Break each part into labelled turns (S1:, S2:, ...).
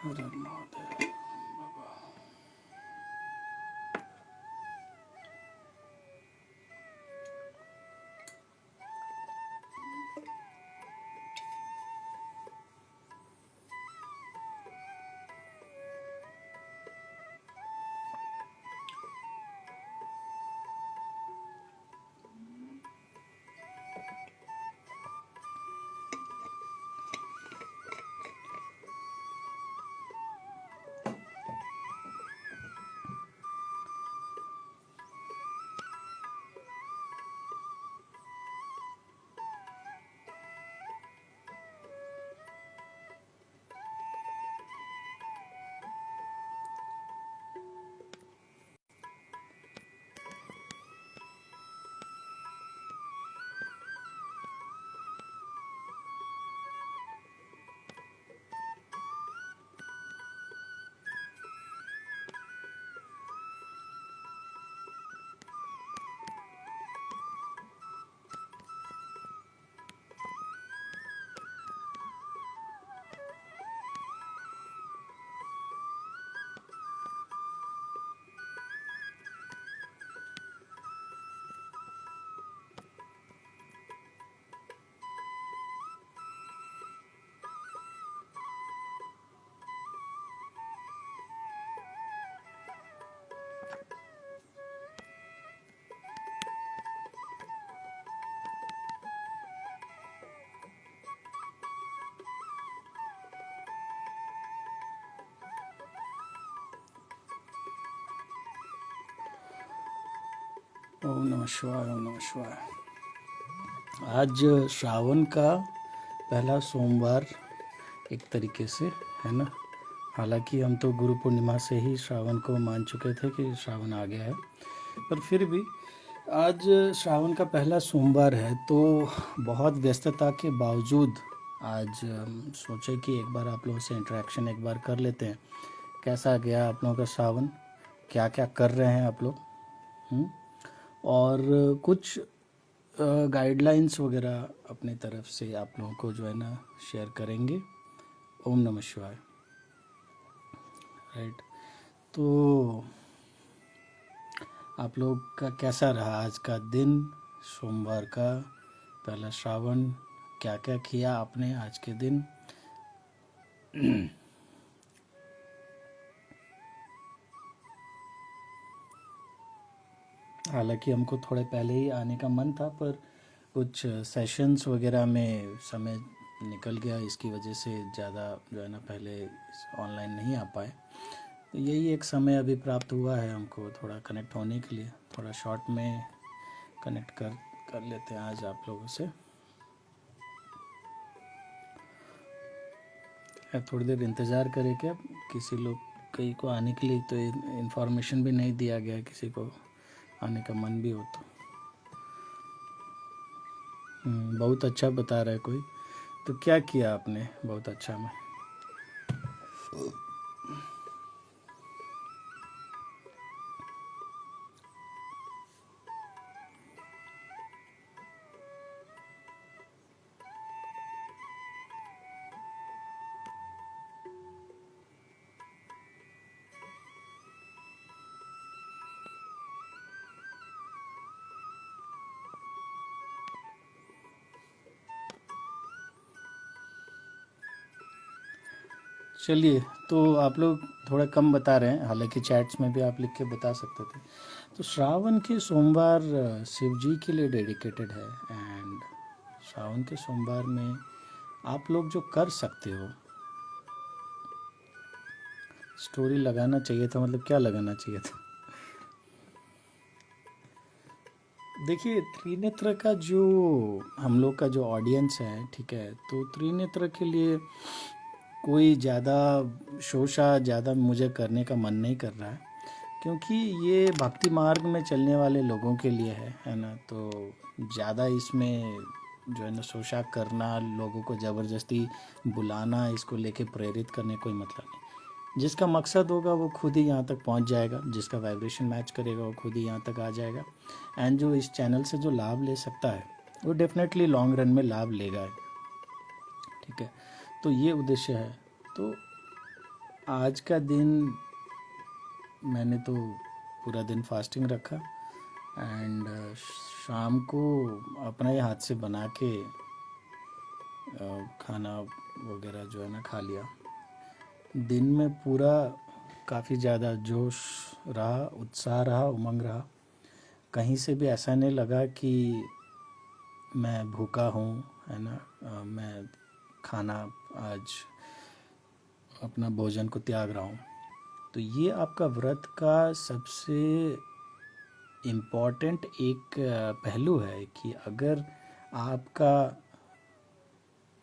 S1: हर हर महादेव बाबा। ओम नमः शिवाय, ओम नमः शिवाय। आज श्रावण का पहला सोमवार एक तरीके से है ना। हालांकि हम तो गुरु पूर्णिमा से ही श्रावण को मान चुके थे कि श्रावण आ गया है, पर फिर भी आज श्रावण का पहला सोमवार है, तो बहुत व्यस्तता के बावजूद आज सोचे कि एक बार आप लोगों से इंटरेक्शन एक बार कर लेते हैं। कैसा गया आप लोगों का श्रावण, क्या क्या कर रहे हैं आप लोग, और कुछ गाइडलाइंस वगैरह अपनी तरफ से आप लोगों को जो है ना शेयर करेंगे। ओम नमः शिवाय। राइट, तो आप लोग का कैसा रहा आज का दिन, सोमवार का पहला श्रावण, क्या क्या किया आपने आज के दिन? हालांकि हमको थोड़े पहले ही आने का मन था, पर कुछ सेशंस वगैरह में समय निकल गया, इसकी वजह से ज़्यादा जो है ना पहले ऑनलाइन नहीं आ पाए। तो यही एक समय अभी प्राप्त हुआ है हमको थोड़ा कनेक्ट होने के लिए, थोड़ा शॉर्ट में कनेक्ट कर लेते हैं आज आप लोगों से। थोड़ी देर इंतज़ार करें क्या, किसी लोग कहीं को आने के लिए, तो इन्फॉर्मेशन भी नहीं दिया गया किसी को आने का मन भी हो तो। बहुत अच्छा बता रहा है कोई, तो क्या किया आपने बहुत अच्छा में? चलिए, तो आप लोग थोड़ा कम बता रहे हैं, हालांकि चैट्स में भी आप लिख के बता सकते थे। तो श्रावण के सोमवार शिव जी के लिए डेडिकेटेड है, एंड श्रावण के सोमवार में आप लोग जो कर सकते हो, स्टोरी लगाना चाहिए था, मतलब क्या लगाना चाहिए था? देखिए, त्रिनेत्र का जो हम लोग का जो ऑडियंस है, ठीक है, तो त्रिनेत्र के लिए कोई ज़्यादा शोशा ज़्यादा मुझे करने का मन नहीं कर रहा है, क्योंकि ये भक्ति मार्ग में चलने वाले लोगों के लिए है ना। तो ज़्यादा इसमें जो है ना शोशा करना, लोगों को ज़बरदस्ती बुलाना, इसको लेके प्रेरित करने कोई मतलब नहीं। जिसका मकसद होगा वो खुद ही यहाँ तक पहुँच जाएगा, जिसका वाइब्रेशन मैच करेगा वो खुद ही यहाँ तक आ जाएगा। एंड जो इस चैनल से जो लाभ ले सकता है वो डेफिनेटली लॉन्ग रन में लाभ लेगा, ठीक है। तो ये उद्देश्य है। तो आज का दिन मैंने तो पूरा दिन फास्टिंग रखा एंड शाम को अपना ही हाथ से बना के खाना वगैरह जो है ना खा लिया। दिन में पूरा काफ़ी ज़्यादा जोश रहा, उत्साह रहा, उमंग रहा। कहीं से भी ऐसा नहीं लगा कि मैं भूखा हूँ, है ना। मैं खाना आज अपना भोजन को त्याग रहा हूँ। तो ये आपका व्रत का सबसे इम्पॉर्टेंट एक पहलू है कि अगर आपका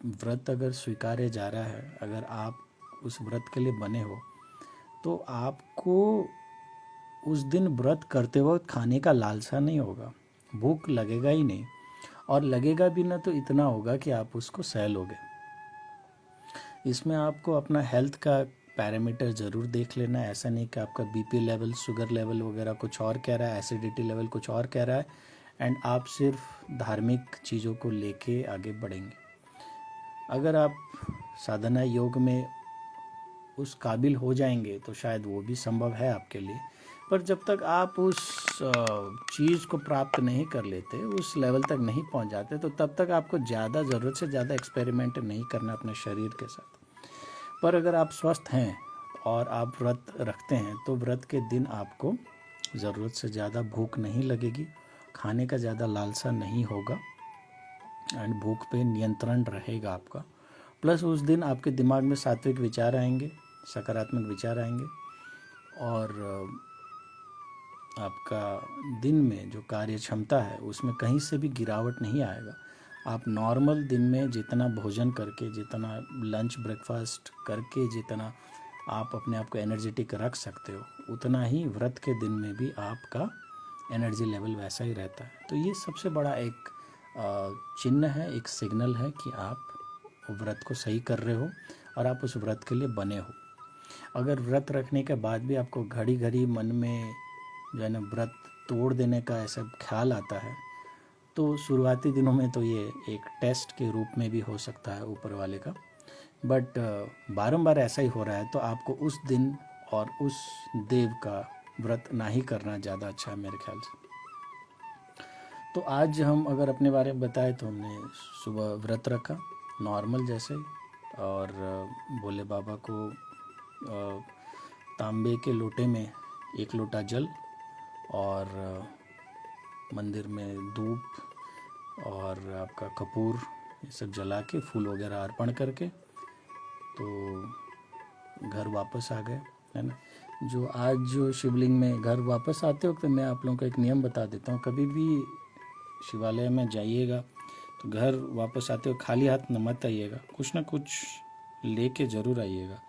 S1: व्रत अगर स्वीकार्य जा रहा है, अगर आप उस व्रत के लिए बने हो, तो आपको उस दिन व्रत करते वक्त खाने का लालसा नहीं होगा, भूख लगेगा ही नहीं, और लगेगा भी ना तो इतना होगा कि आप उसको सह लोगे। इसमें आपको अपना हेल्थ का पैरामीटर ज़रूर देख लेना है। ऐसा नहीं कि आपका बीपी लेवल, शुगर लेवल वगैरह कुछ और कह रहा है, एसिडिटी लेवल कुछ और कह रहा है, एंड आप सिर्फ धार्मिक चीज़ों को लेके आगे बढ़ेंगे। अगर आप साधना योग में उस काबिल हो जाएंगे तो शायद वो भी संभव है आपके लिए, पर जब तक आप उस चीज़ को प्राप्त नहीं कर लेते, उस लेवल तक नहीं पहुंच जाते, तो तब तक आपको ज़्यादा ज़रूरत से ज़्यादा एक्सपेरिमेंट नहीं करना अपने शरीर के साथ। पर अगर आप स्वस्थ हैं और आप व्रत रखते हैं तो व्रत के दिन आपको ज़रूरत से ज़्यादा भूख नहीं लगेगी, खाने का ज़्यादा लालसा नहीं होगा, एंड भूख पे नियंत्रण रहेगा आपका। प्लस उस दिन आपके दिमाग में सात्विक विचार आएंगे, सकारात्मक विचार आएंगे, और आपका दिन में जो कार्य क्षमता है उसमें कहीं से भी गिरावट नहीं आएगा। आप नॉर्मल दिन में जितना भोजन करके, जितना लंच ब्रेकफास्ट करके, जितना आप अपने आप को एनर्जेटिक रख सकते हो, उतना ही व्रत के दिन में भी आपका एनर्जी लेवल वैसा ही रहता है। तो ये सबसे बड़ा एक चिन्ह है, एक सिग्नल है कि आप व्रत को सही कर रहे हो और आप उस व्रत के लिए बने हो। अगर व्रत रखने के बाद भी आपको घड़ी घड़ी मन में जो है ना व्रत तोड़ देने का ऐसा ख्याल आता है, तो शुरुआती दिनों में तो ये एक टेस्ट के रूप में भी हो सकता है ऊपर वाले का, बट बारंबार ऐसा ही हो रहा है तो आपको उस दिन और उस देव का व्रत ना ही करना ज़्यादा अच्छा है मेरे ख्याल से। तो आज हम अगर अपने बारे में बताएं तो हमने सुबह व्रत रखा नॉर्मल जैसे, और भोले बाबा को तांबे के लोटे में 1 लोटा जल और मंदिर में धूप और आपका कपूर ये सब जला के, फूल वगैरह अर्पण करके तो घर वापस आ गए, है ना। जो आज जो शिवलिंग में घर वापस आते वक्त मैं आप लोगों को एक नियम बता देता हूँ। कभी भी शिवालय में जाइएगा तो घर वापस आते हुए खाली हाथ न मत आइएगा, कुछ ना कुछ लेके ज़रूर आइएगा।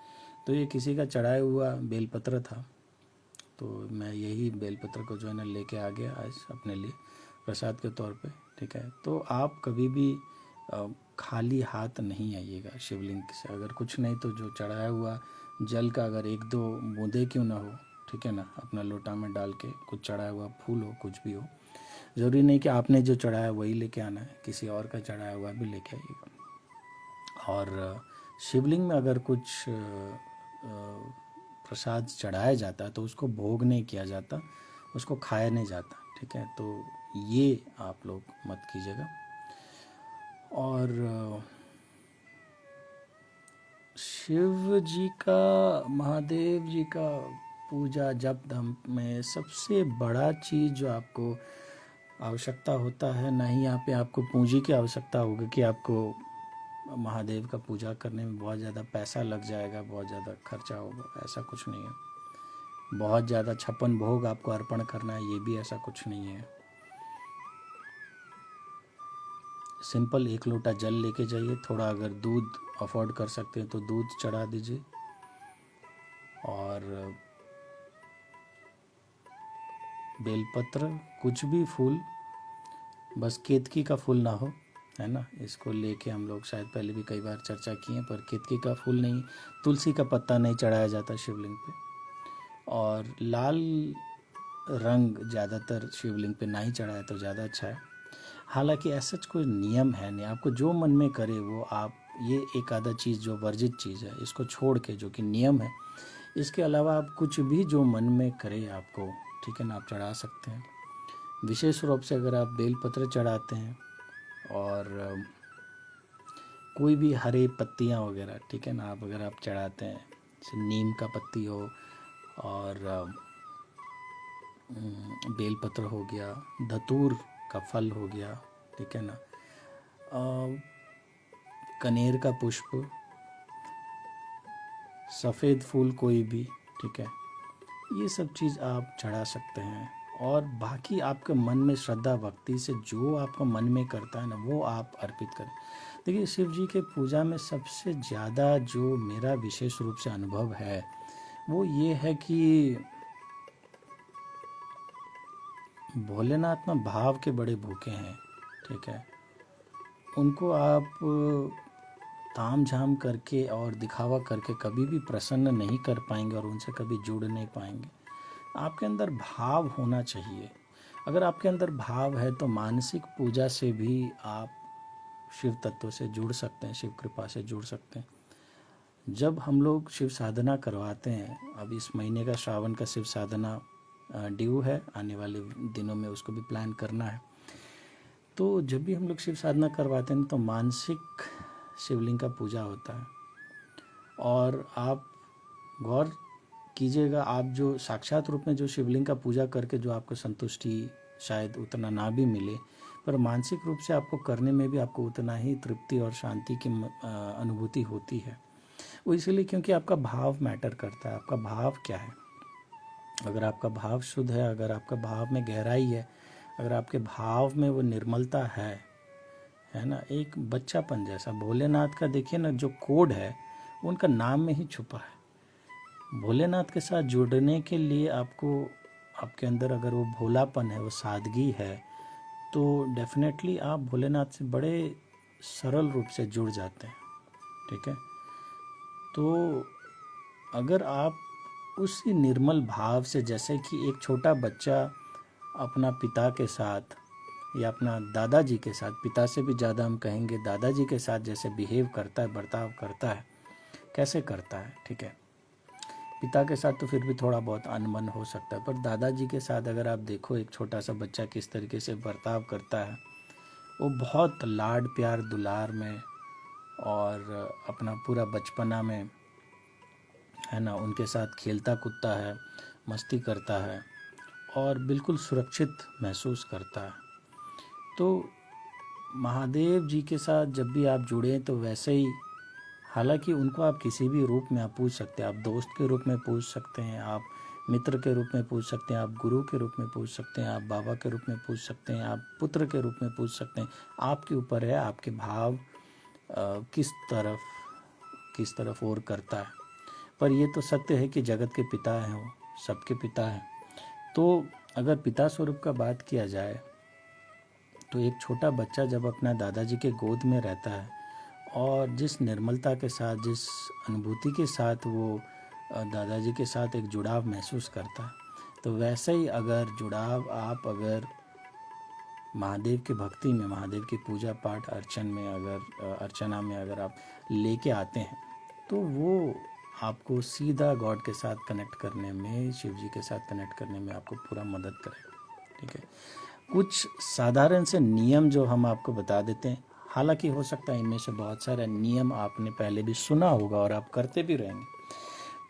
S1: तो ये किसी का चढ़ाया हुआ बेलपत्र था, तो मैं यही बेलपत्र को जो है ना लेके आ गया आज अपने लिए प्रसाद के तौर पे, ठीक है। तो आप कभी भी खाली हाथ नहीं आइएगा शिवलिंग से। अगर कुछ नहीं तो जो चढ़ाया हुआ जल का अगर 1-2 बूंदे क्यों ना हो, ठीक है ना, अपना लोटा में डाल के, कुछ चढ़ाया हुआ फूल हो, कुछ भी हो, ज़रूरी नहीं कि आपने जो चढ़ाया वही लेके आना है, किसी और का चढ़ाया हुआ भी लेके आइएगा। और शिवलिंग में अगर कुछ प्रसाद चढ़ाया जाता है तो उसको भोग नहीं किया जाता, उसको खाया नहीं जाता, ठीक है। तो ये आप लोग मत कीजिएगा। और शिव जी का, महादेव जी का पूजा जप धम में सबसे बड़ा चीज़ जो आपको आवश्यकता होता है, ना ही यहाँ पे आपको पूंजी की आवश्यकता होगी कि आपको महादेव का पूजा करने में बहुत ज़्यादा पैसा लग जाएगा, बहुत ज़्यादा खर्चा होगा, ऐसा कुछ नहीं है। बहुत ज़्यादा 56 भोग आपको अर्पण करना है, ये भी ऐसा कुछ नहीं है। सिंपल 1 लोटा जल लेके जाइए, थोड़ा अगर दूध अफोर्ड कर सकते हैं तो दूध चढ़ा दीजिए, और बेलपत्र, कुछ भी फूल, बस केतकी का फूल ना हो, है ना। इसको लेके हम लोग शायद पहले भी कई बार चर्चा की है, पर केतकी का फूल नहीं, तुलसी का पत्ता नहीं चढ़ाया जाता शिवलिंग पे, और लाल रंग ज़्यादातर शिवलिंग पे ना ही चढ़ाए तो ज़्यादा अच्छा है। हालांकि ऐसा कोई नियम है नहीं, आपको जो मन में करे वो आप ये एक आधा चीज़ जो वर्जित चीज़ है इसको छोड़ के, जो कि नियम है, इसके अलावा आप कुछ भी जो मन में करे आपको, ठीक है ना, आप चढ़ा सकते हैं। विशेष रूप से अगर आप बेलपत्र चढ़ाते हैं और कोई भी हरे पत्तियां वगैरह, ठीक है ना, आप अगर आप चढ़ाते हैं, जैसे नीम का पत्ती हो और बेलपत्र हो गया, धतूर का फल हो गया, ठीक है ना, कनेर का पुष्प, सफ़ेद फूल कोई भी, ठीक है, ये सब चीज़ आप चढ़ा सकते हैं। और बाकी आपके मन में श्रद्धा भक्ति से जो आपका मन में करता है ना, वो आप अर्पित करें। देखिए, शिव जी के पूजा में सबसे ज़्यादा जो मेरा विशेष रूप से अनुभव है वो ये है कि भोलेनाथ में भाव के बड़े भूखे हैं, ठीक है। उनको आप ताम झाम करके और दिखावा करके कभी भी प्रसन्न नहीं कर पाएंगे और उनसे कभी जुड़ नहीं पाएंगे। आपके अंदर भाव होना चाहिए। अगर आपके अंदर भाव है तो मानसिक पूजा से भी आप शिव तत्व से जुड़ सकते हैं, शिव कृपा से जुड़ सकते हैं। जब हम लोग शिव साधना करवाते हैं, अब इस महीने का श्रावण का शिव साधना ड्यू है, आने वाले दिनों में उसको भी प्लान करना है। तो जब भी हम लोग शिव साधना करवाते हैं तो मानसिक शिवलिंग का पूजा होता है। और आप गौर कीजिएगा, आप जो साक्षात रूप में जो शिवलिंग का पूजा करके जो आपको संतुष्टि शायद उतना ना भी मिले, पर मानसिक रूप से आपको करने में भी आपको उतना ही तृप्ति और शांति की अनुभूति होती है। वो इसलिए क्योंकि आपका भाव मैटर करता है। आपका भाव क्या है? अगर आपका भाव शुद्ध है, अगर आपका भाव में गहराई है, अगर आपके भाव में वो निर्मलता है ना, एक बच्चापन जैसा। भोलेनाथ का देखिए ना, जो कोड है उनका नाम में ही छुपा है। भोलेनाथ के साथ जुड़ने के लिए आपको, आपके अंदर अगर वो भोलापन है, वो सादगी है, तो डेफिनेटली आप भोलेनाथ से बड़े सरल रूप से जुड़ जाते हैं, ठीक है। तो अगर आप उसी निर्मल भाव से, जैसे कि एक छोटा बच्चा अपना पिता के साथ या अपना दादाजी के साथ, पिता से भी ज़्यादा हम कहेंगे दादाजी के साथ जैसे बिहेव करता है, बर्ताव करता है, कैसे करता है, ठीक है। पिता के साथ तो फिर भी थोड़ा बहुत अनबन हो सकता है, पर दादाजी के साथ अगर आप देखो एक छोटा सा बच्चा किस तरीके से बर्ताव करता है, वो बहुत लाड प्यार दुलार में और अपना पूरा बचपना में, है ना, उनके साथ खेलता कूदता है, मस्ती करता है और बिल्कुल सुरक्षित महसूस करता है। तो महादेव जी के साथ जब भी आप जुड़े तो वैसे ही, हालांकि उनको आप किसी भी रूप में आप पूछ सकते हैं। आप दोस्त के रूप में पूछ सकते हैं, आप मित्र के रूप में पूछ सकते हैं, आप गुरु के रूप में पूछ सकते हैं, आप बाबा के रूप में पूछ सकते हैं, आप पुत्र के रूप में पूछ सकते हैं। आपके ऊपर है, आपके भाव किस तरफ और करता है। पर ये तो सत्य है कि जगत के पिता हैं, वो सबके पिता हैं। तो अगर पिता स्वरूप का बात किया जाए तो एक छोटा बच्चा जब अपना दादाजी के गोद में रहता है और जिस निर्मलता के साथ, जिस अनुभूति के साथ वो दादाजी के साथ एक जुड़ाव महसूस करता है, तो वैसे ही अगर जुड़ाव आप अगर महादेव की भक्ति में, महादेव की पूजा पाठ अर्चना में अगर आप लेके आते हैं, तो वो आपको सीधा गॉड के साथ कनेक्ट करने में, शिव जी के साथ कनेक्ट करने में आपको पूरा मदद करेगा, ठीक है। कुछ साधारण से नियम जो हम आपको बता देते हैं, हालांकि हो सकता है इनमें से बहुत सारे नियम आपने पहले भी सुना होगा और आप करते भी रहेंगे,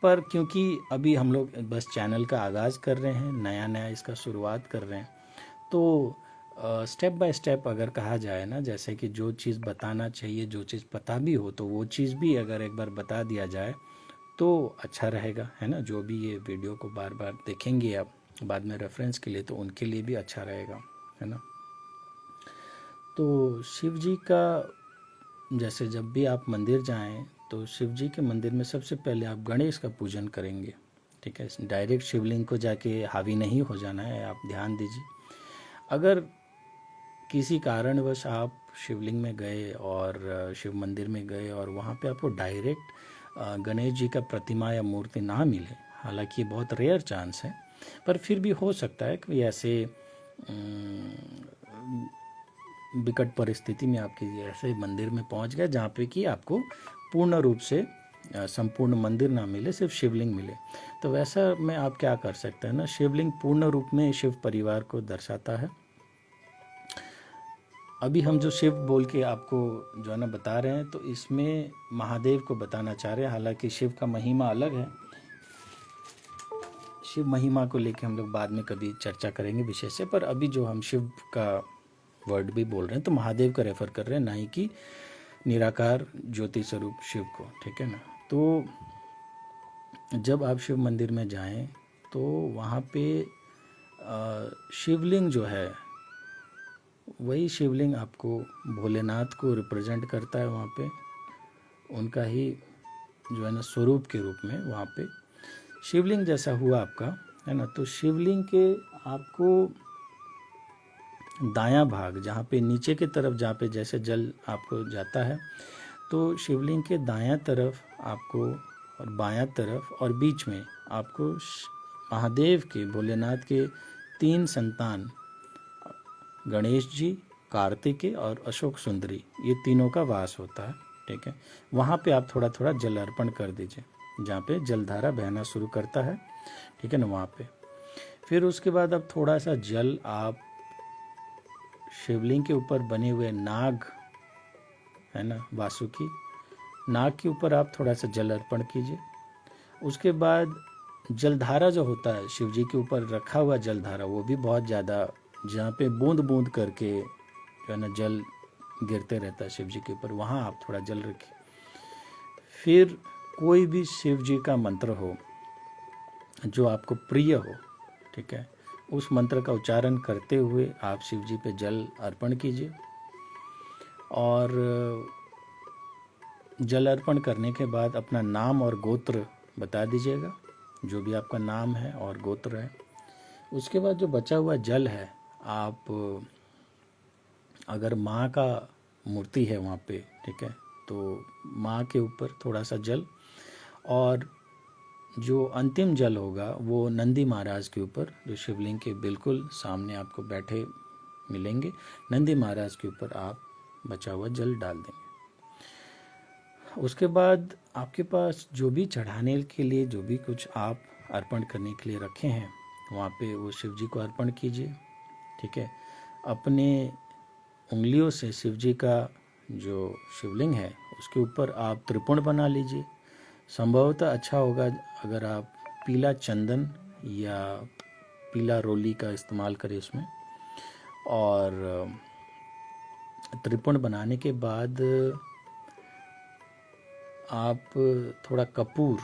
S1: पर क्योंकि अभी हम लोग बस चैनल का आगाज़ कर रहे हैं, नया इसका शुरुआत कर रहे हैं, तो स्टेप बाय स्टेप अगर कहा जाए ना, जैसे कि जो चीज़ बताना चाहिए, जो चीज़ पता भी हो, तो वो चीज़ भी अगर एक बार बता दिया जाए तो अच्छा रहेगा, है ना। जो भी ये वीडियो को बार बार देखेंगे आप बाद में रेफरेंस के लिए, तो उनके लिए भी अच्छा रहेगा, है ना। तो शिव जी का, जैसे जब भी आप मंदिर जाएं तो शिव जी के मंदिर में सबसे पहले आप गणेश का पूजन करेंगे, ठीक है। डायरेक्ट शिवलिंग को जाके हावी नहीं हो जाना है, आप ध्यान दीजिए। अगर किसी कारणवश आप शिवलिंग में गए और शिव मंदिर में गए और वहाँ पे आपको डायरेक्ट गणेश जी का प्रतिमा या मूर्ति ना मिले, हालांकि ये बहुत रेयर चांस है, पर फिर भी हो सकता है कि ऐसे विकट परिस्थिति में आपके ऐसे मंदिर में पहुंच गए जहाँ पे कि आपको पूर्ण रूप से संपूर्ण मंदिर ना मिले, सिर्फ शिवलिंग मिले, तो वैसा में आप क्या कर सकते हैं ना, शिवलिंग पूर्ण रूप में शिव परिवार को दर्शाता है। अभी हम जो शिव बोल के आपको जो है ना बता रहे हैं, तो इसमें महादेव को बताना चाह रहे हैं। हालांकि शिव का महिमा अलग है, शिव महिमा को लेके हम लोग बाद में कभी चर्चा करेंगे विषय से, पर अभी जो हम शिव का वर्ड भी बोल रहे हैं तो महादेव का रेफर कर रहे हैं, ना ही कि निराकार ज्योति स्वरूप शिव को, ठीक है ना। तो जब आप शिव मंदिर में जाएं तो वहाँ पे शिवलिंग जो है, वही शिवलिंग आपको भोलेनाथ को रिप्रेजेंट करता है। वहाँ पे उनका ही जो है ना स्वरूप के रूप में वहाँ पे शिवलिंग जैसा हुआ आपका, है ना। तो शिवलिंग के आपको दायां भाग, जहाँ पे नीचे की तरफ, जहाँ पे जैसे जल आपको जाता है, तो शिवलिंग के दायां तरफ आपको और बायां तरफ और बीच में आपको महादेव के, भोलेनाथ के 3 संतान, गणेश जी, कार्तिकेय और अशोक सुंदरी, ये तीनों का वास होता है, ठीक है। वहाँ पे आप थोड़ा थोड़ा जल अर्पण कर दीजिए, जहाँ पे जलधारा बहना शुरू करता है, ठीक है ना, वहाँ पे। फिर उसके बाद अब थोड़ा सा जल आप शिवलिंग के ऊपर बने हुए नाग, है ना, वासुकी नाग के ऊपर आप थोड़ा सा जल अर्पण कीजिए। उसके बाद जलधारा जो होता है शिव जी के ऊपर रखा हुआ जलधारा, वो भी बहुत ज़्यादा, जहाँ पे बूंद बूंद करके जो है ना जल गिरते रहता है शिव जी के ऊपर, वहाँ आप थोड़ा जल रखिए। फिर कोई भी शिव जी का मंत्र हो जो आपको प्रिय हो, ठीक है, उस मंत्र का उच्चारण करते हुए आप शिव जी पे जल अर्पण कीजिए। और जल अर्पण करने के बाद अपना नाम और गोत्र बता दीजिएगा, जो भी आपका नाम है और गोत्र है। उसके बाद जो बचा हुआ जल है, आप अगर माँ का मूर्ति है वहाँ पे, ठीक है, तो माँ के ऊपर थोड़ा सा जल, और जो अंतिम जल होगा वो नंदी महाराज के ऊपर, जो शिवलिंग के बिल्कुल सामने आपको बैठे मिलेंगे, नंदी महाराज के ऊपर आप बचा हुआ जल डाल देंगे। उसके बाद आपके पास जो भी चढ़ाने के लिए, जो भी कुछ आप अर्पण करने के लिए रखे हैं, वहाँ पे वो शिव जी को अर्पण कीजिए, ठीक है। अपने उंगलियों से शिव जी का जो शिवलिंग है उसके ऊपर आप त्रिपुण बना लीजिए। संभवतः अच्छा होगा अगर आप पीला चंदन या पीला रोली का इस्तेमाल करें उसमें। और त्रिपुण बनाने के बाद आप थोड़ा कपूर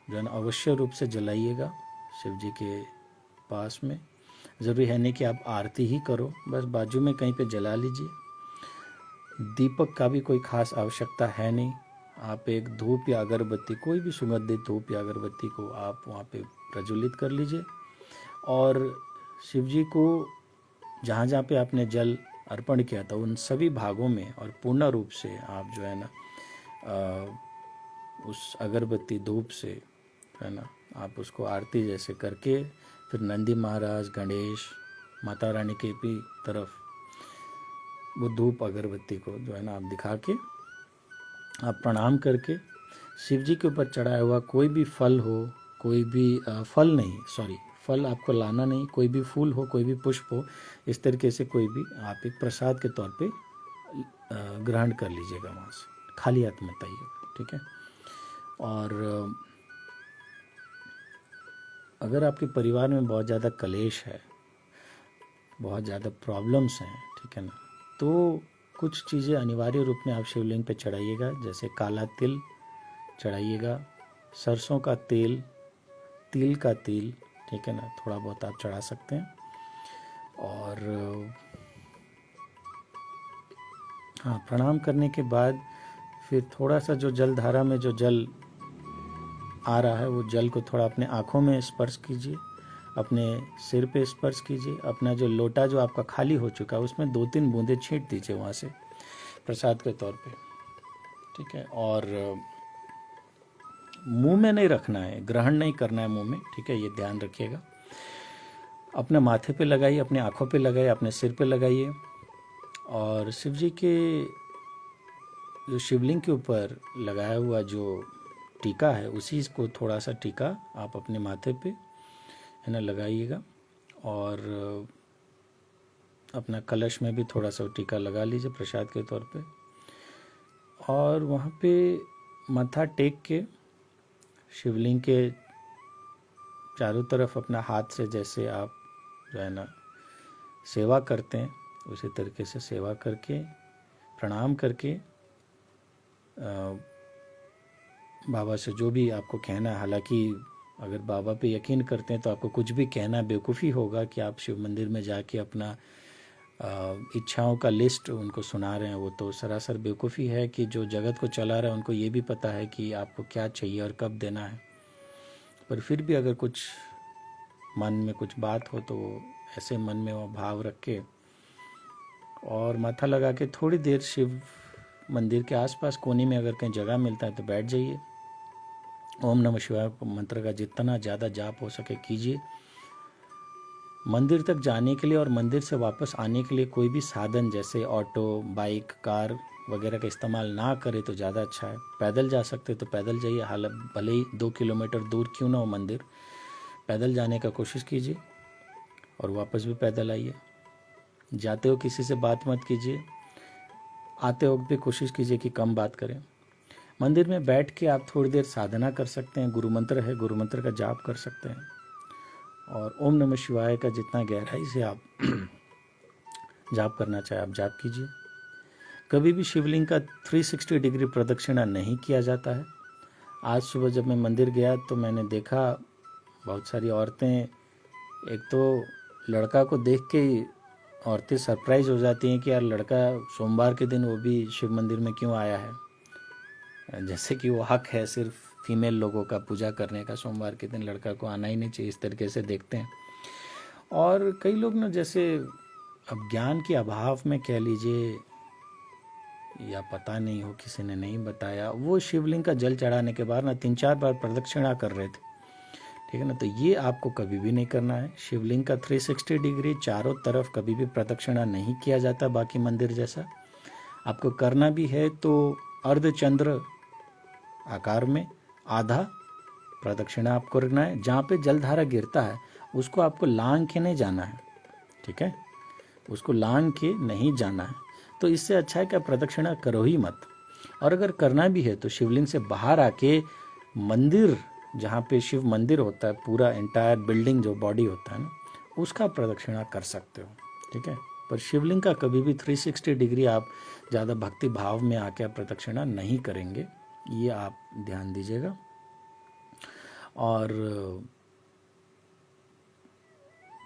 S1: जो है ना अवश्य रूप से जलाइएगा शिव जी के पास में। ज़रूरी है नहीं कि आप आरती ही करो, बस बाजू में कहीं पे जला लीजिए। दीपक का भी कोई खास आवश्यकता है नहीं, आप एक धूप या अगरबत्ती, कोई भी सुगंधित धूप या अगरबत्ती को आप वहाँ पे प्रज्वलित कर लीजिए। और शिव जी को जहाँ जहाँ पे आपने जल अर्पण किया था उन सभी भागों में और पूर्ण रूप से आप जो है ना उस अगरबत्ती धूप से, है ना, आप उसको आरती जैसे करके फिर नंदी महाराज, गणेश, माता रानी के भी तरफ वो धूप अगरबत्ती को जो है ना आप दिखा के आप प्रणाम करके शिव जी के ऊपर चढ़ाया हुआ कोई भी फल हो, कोई भी फल आपको लाना नहीं, कोई भी फूल हो, कोई भी पुष्प हो, इस तरीके से कोई भी आप एक प्रसाद के तौर पे ग्रहण कर लीजिएगा, वहाँ से खाली हाथ मत आइएगा, ठीक है। और अगर आपके परिवार में बहुत ज़्यादा कलेश है, बहुत ज़्यादा प्रॉब्लम्स हैं, ठीक है ना, तो कुछ चीज़ें अनिवार्य रूप में आप शिवलिंग पे चढ़ाइएगा। जैसे काला तिल चढ़ाइएगा, सरसों का तेल, तिल का तेल, ठीक है ना, थोड़ा बहुत आप चढ़ा सकते हैं। और हाँ, प्रणाम करने के बाद फिर थोड़ा सा जो जल धारा में जो जल आ रहा है वो जल को थोड़ा अपने आँखों में स्पर्श कीजिए, अपने सिर पे स्पर्श कीजिए। अपना जो लोटा जो आपका खाली हो चुका है उसमें 2-3 बूंदें छींट दीजिए वहाँ से प्रसाद के तौर पे, ठीक है। और मुंह में नहीं रखना है, ग्रहण नहीं करना है मुंह में, ठीक है, ये ध्यान रखिएगा। अपने माथे पे लगाइए, अपने आँखों पे लगाइए, अपने सिर पे लगाइए। और शिव जी के जो शिवलिंग के ऊपर लगाया हुआ जो टीका है, उसी को थोड़ा सा टीका आप अपने माथे पे है ना लगाइएगा, और अपना कलश में भी थोड़ा सा टीका लगा लीजिए प्रसाद के तौर पे। और वहाँ पे माथा टेक के शिवलिंग के चारों तरफ अपना हाथ से जैसे आप जो है ना सेवा करते हैं, उसी तरीके से सेवा करके प्रणाम करके बाबा से जो भी आपको कहना है, हालांकि अगर बाबा पे यकीन करते हैं तो आपको कुछ भी कहना बेवकूफ़ी होगा कि आप शिव मंदिर में जाके अपना इच्छाओं का लिस्ट उनको सुना रहे हैं। वो तो सरासर बेवकूफ़ी है कि जो जगत को चला रहा है उनको ये भी पता है कि आपको क्या चाहिए और कब देना है। पर फिर भी अगर कुछ मन में कुछ बात हो तो वो ऐसे मन में वो भाव रख के और माथा लगा के थोड़ी देर शिव मंदिर के आसपास कोने में अगर कहीं जगह मिलता है तो बैठ जाइए। ओम नमः शिवाय मंत्र का जितना ज़्यादा जाप हो सके कीजिए। मंदिर तक जाने के लिए और मंदिर से वापस आने के लिए कोई भी साधन जैसे ऑटो, बाइक, कार वगैरह का इस्तेमाल ना करें तो ज़्यादा अच्छा है। पैदल जा सकते तो पैदल जाइए, हाल भले ही 2 किलोमीटर दूर क्यों ना हो मंदिर, पैदल जाने का कोशिश कीजिए और वापस भी पैदल आइए। जाते हो किसी से बात मत कीजिए, आते वक्त भी कोशिश कीजिए कि कम बात करें। मंदिर में बैठ के आप थोड़ी देर साधना कर सकते हैं, गुरु मंत्र है, गुरु मंत्र का जाप कर सकते हैं, और ओम नमः शिवाय का जितना गहराई से आप जाप करना चाहे आप जाप कीजिए। कभी भी शिवलिंग का 360 डिग्री प्रदक्षिणा नहीं किया जाता है। आज सुबह जब मैं मंदिर गया तो मैंने देखा बहुत सारी औरतें, एक तो लड़का को देख के ही औरतें सरप्राइज हो जाती हैं कि यार लड़का सोमवार के दिन वो भी शिव मंदिर में क्यों आया है, जैसे कि वो हक है सिर्फ फीमेल लोगों का पूजा करने का, सोमवार के दिन लड़का को आना ही नहीं चाहिए, इस तरीके से देखते हैं। और कई लोग ना जैसे अब ज्ञान के अभाव में कह लीजिए या पता नहीं हो किसी ने नहीं बताया, वो शिवलिंग का जल चढ़ाने के बाद ना 3-4 बार प्रदक्षिणा कर रहे थे, ठीक है ना। तो ये आपको कभी भी नहीं करना है। शिवलिंग का 360 डिग्री चारों तरफ कभी भी प्रदक्षिणा नहीं किया जाता बाकी मंदिर जैसा। आपको करना भी है तो अर्धचंद्र आकार में आधा प्रदक्षिणा आपको करना है। जहाँ पे जलधारा गिरता है उसको आपको लांग के नहीं जाना है, ठीक है, उसको लांग के नहीं जाना है। तो इससे अच्छा है कि आप प्रदक्षिणा करो ही मत। और अगर करना भी है तो शिवलिंग से बाहर आके मंदिर, जहाँ पे शिव मंदिर होता है, पूरा एंटायर बिल्डिंग जो बॉडी होता है ना, उसका प्रदक्षिणा कर सकते हो, ठीक है। पर शिवलिंग का कभी भी 360 डिग्री आप ज़्यादा भक्ति भाव में आके आप प्रदक्षिणा नहीं करेंगे, ये आप ध्यान दीजिएगा। और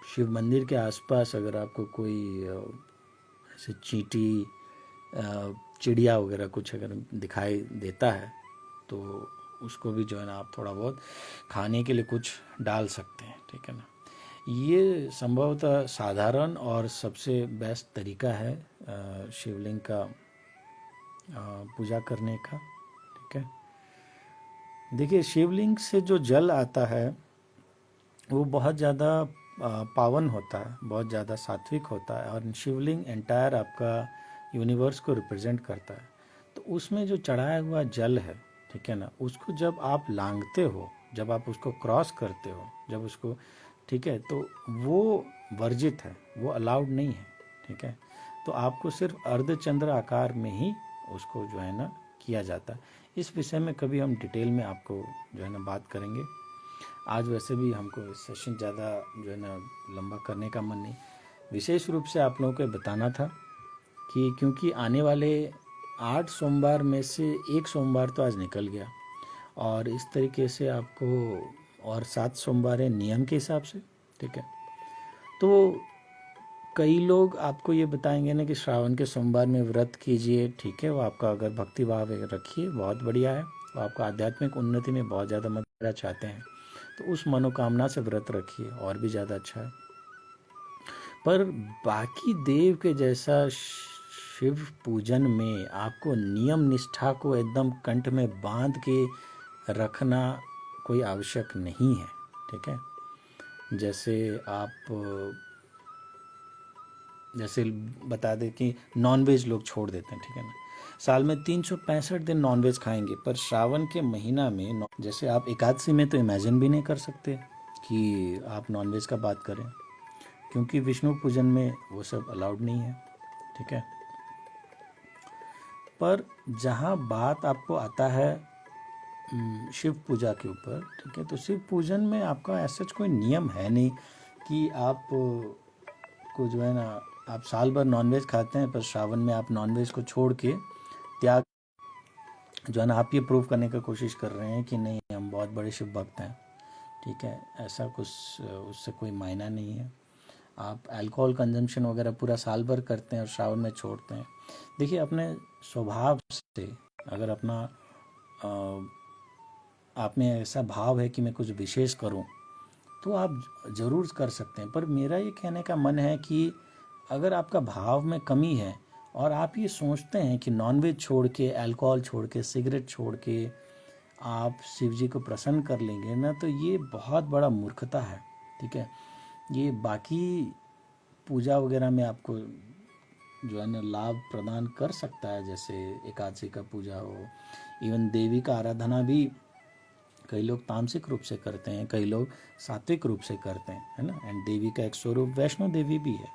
S1: शिव मंदिर के आसपास अगर आपको कोई ऐसे चींटी, चिड़िया वगैरह कुछ अगर दिखाई देता है तो उसको भी जो है ना आप थोड़ा बहुत खाने के लिए कुछ डाल सकते हैं, ठीक है ना। ये संभवतः साधारण और सबसे बेस्ट तरीका है शिवलिंग का पूजा करने का, ठीक है। देखिए शिवलिंग से जो जल आता है वो बहुत ज़्यादा पावन होता है, बहुत ज़्यादा सात्विक होता है, और शिवलिंग एंटायर आपका यूनिवर्स को रिप्रेजेंट करता है। तो उसमें जो चढ़ाया हुआ जल है, ठीक है ना, उसको जब आप लांघते हो, जब आप उसको क्रॉस करते हो, जब उसको, ठीक है, तो वो वर्जित है, वो अलाउड नहीं है, ठीक है। तो आपको सिर्फ अर्धचंद्र आकार में ही उसको जो है ना किया जाता है। इस विषय में कभी हम डिटेल में आपको जो है ना बात करेंगे। आज वैसे भी हमको सेशन ज़्यादा जो है ना लंबा करने का मन नहीं, विशेष रूप से आप लोगों को बताना था कि क्योंकि आने वाले 8 सोमवार में से 1 सोमवार तो आज निकल गया, और इस तरीके से आपको और 7 सोमवार है नियम के हिसाब से, ठीक है। तो कई लोग आपको ये बताएंगे ना कि श्रावण के सोमवार में व्रत कीजिए, ठीक है, वो आपका अगर भक्ति भाव रखिए, बहुत बढ़िया है, वो आपका आध्यात्मिक उन्नति में बहुत ज़्यादा मदद करना चाहते हैं तो उस मनोकामना से व्रत रखिए, और भी ज़्यादा अच्छा है। पर बाकी देव के जैसा शिव पूजन में आपको नियम निष्ठा को एकदम कंठ में बांध के रखना कोई आवश्यक नहीं है, ठीक है। जैसे आप जैसे बता दें कि नॉनवेज लोग छोड़ देते हैं, ठीक है ना, साल में 365 दिन नॉनवेज खाएंगे, पर श्रावण के महीना में जैसे आप एकादशी में तो इमेजिन भी नहीं कर सकते कि आप नॉनवेज का बात करें, क्योंकि विष्णु पूजन में वो सब अलाउड नहीं है, ठीक है। पर जहाँ बात आपको आता है शिव पूजा के ऊपर, ठीक है, तो शिव पूजन में आपका ऐसा कोई नियम है नहीं कि आप को जो है ना, आप साल भर नॉनवेज खाते हैं पर श्रावण में आप नॉनवेज को छोड़ के त्याग, जो है ना, आप ये प्रूव करने की कोशिश कर रहे हैं कि नहीं हम बहुत बड़े शिव भक्त हैं, ठीक है। ऐसा कुछ उससे कोई मायना नहीं है। आप अल्कोहल कंजम्पशन वगैरह पूरा साल भर करते हैं और श्रावण में छोड़ते हैं। देखिए, अपने स्वभाव से अगर अपना आप में ऐसा भाव है कि मैं कुछ विशेष करूं, तो आप ज़रूर कर सकते हैं। पर मेरा ये कहने का मन है कि अगर आपका भाव में कमी है और आप ये सोचते हैं कि नॉनवेज छोड़ के, अल्कोहल छोड़ के, सिगरेट छोड़ के आप शिव जी को प्रसन्न कर लेंगे ना, तो ये बहुत बड़ा मूर्खता है, ठीक है। ये बाकी पूजा वगैरह में आपको जो है ना लाभ प्रदान कर सकता है, जैसे एकादशी का पूजा हो, इवन देवी का आराधना भी कई लोग तामसिक रूप से करते हैं, कई लोग सात्विक रूप से करते हैं, है ना। एंड देवी का एक स्वरूप वैष्णो देवी भी है।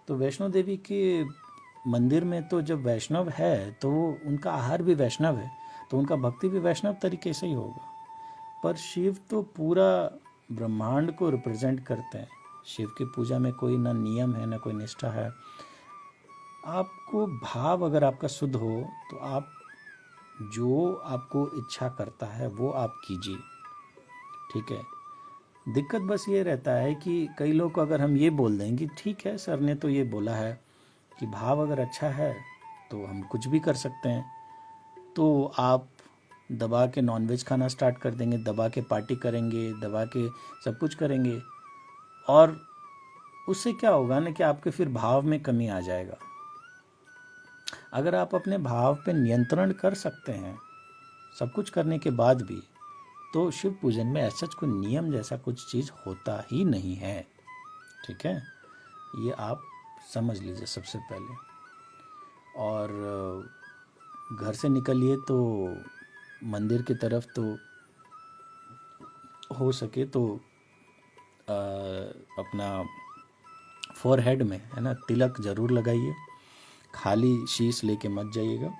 S1: तो वैष्णो देवी के मंदिर में तो जब वैष्णव है तो उनका आहार भी वैष्णव है, तो उनका भक्ति भी वैष्णव तरीके से ही होगा। पर शिव तो पूरा ब्रह्मांड को रिप्रेजेंट करते हैं। शिव की पूजा में कोई ना नियम है ना कोई निष्ठा है। आपको भाव अगर आपका शुद्ध हो तो आप जो आपको इच्छा करता है वो आप कीजिए, ठीक है। दिक्कत बस ये रहता है कि कई लोग को अगर हम ये बोल दें कि ठीक है सर ने तो ये बोला है कि भाव अगर अच्छा है तो हम कुछ भी कर सकते हैं, तो आप दबा के नॉनवेज खाना स्टार्ट कर देंगे, दबा के पार्टी करेंगे, दबा के सब कुछ करेंगे, और उससे क्या होगा ना कि आपके फिर भाव में कमी आ जाएगा। अगर आप अपने भाव पे नियंत्रण कर सकते हैं सब कुछ करने के बाद भी, तो शिव पूजन में ऐसा कोई नियम जैसा कुछ चीज़ होता ही नहीं है, ठीक है। ये आप समझ लीजिए सबसे पहले। और घर से निकलिए तो मंदिर की तरफ तो हो सके तो अपना फोरहेड में, है ना, तिलक ज़रूर लगाइए, खाली शीश लेके मत जाइएगा।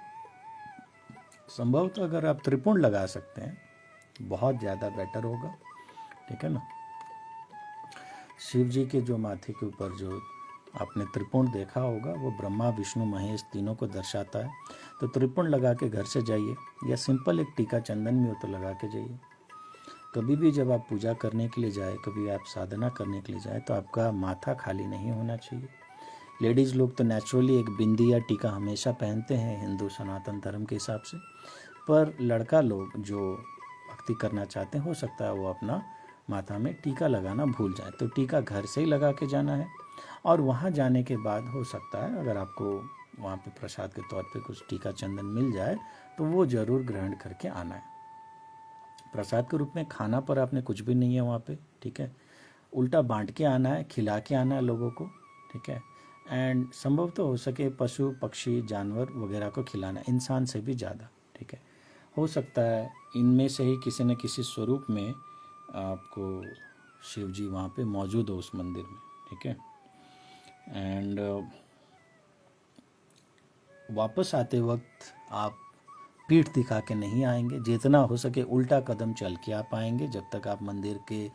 S1: संभव तो अगर आप त्रिपुंड लगा सकते हैं बहुत ज़्यादा बेटर होगा, ठीक है ना। शिव जी के जो माथे के ऊपर जो आपने त्रिपुंड देखा होगा वो ब्रह्मा विष्णु महेश तीनों को दर्शाता है। तो त्रिपुंड लगा के घर से जाइए, या सिंपल एक टीका चंदन भी हो तो लगा के जाइए। कभी भी जब आप पूजा करने के लिए जाए, कभी आप साधना करने के लिए जाए, तो आपका माथा खाली नहीं होना चाहिए। लेडीज़ लोग तो नेचुरली एक बिंदी या टीका हमेशा पहनते हैं हिंदू सनातन धर्म के हिसाब से, पर लड़का लोग जो भक्ति करना चाहते हैं हो सकता है वो अपना माथा में टीका लगाना भूल जाए, तो टीका घर से ही लगा के जाना है। और वहाँ जाने के बाद हो सकता है अगर आपको वहाँ पे प्रसाद के तौर पे कुछ टीका चंदन मिल जाए तो वो ज़रूर ग्रहण करके आना है। प्रसाद के रूप में खाना पर आपने कुछ भी नहीं है वहाँ पे, ठीक है। उल्टा बांट के आना है, खिला के आना है लोगों को, ठीक है। एंड संभव तो हो सके पशु पक्षी जानवर वगैरह को खिलाना, इंसान से भी ज़्यादा, ठीक है। हो सकता है इनमें से ही किसी न किसी स्वरूप में आपको शिव जी वहाँ पे मौजूद हो उस मंदिर में, ठीक है। एंड वापस आते वक्त आप पीठ दिखा के नहीं आएंगे, जितना हो सके उल्टा कदम चल के आप आएंगे जब तक आप मंदिर के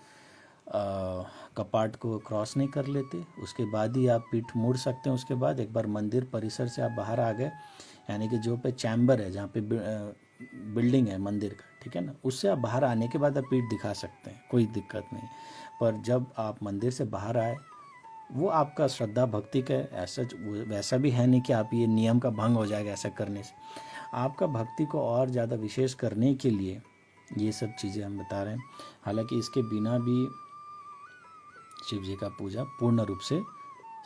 S1: कपाट को क्रॉस नहीं कर लेते। उसके बाद ही आप पीठ मुड़ सकते हैं। उसके बाद एक बार मंदिर परिसर से आप बाहर आ गए, यानी कि जो पे चैम्बर है जहाँ पे बिल्डिंग है मंदिर का, ठीक है ना, उससे आप बाहर आने के बाद आप पीठ दिखा सकते हैं, कोई दिक्कत नहीं। पर जब आप मंदिर से बाहर आए, वो आपका श्रद्धा भक्ति का ऐसा वैसा भी है नहीं कि आप ये नियम का भंग हो जाएगा ऐसा करने से। आपका भक्ति को और ज़्यादा विशेष करने के लिए ये सब चीज़ें हम बता रहे हैं। हालांकि इसके बिना भी शिव जी का पूजा पूर्ण रूप से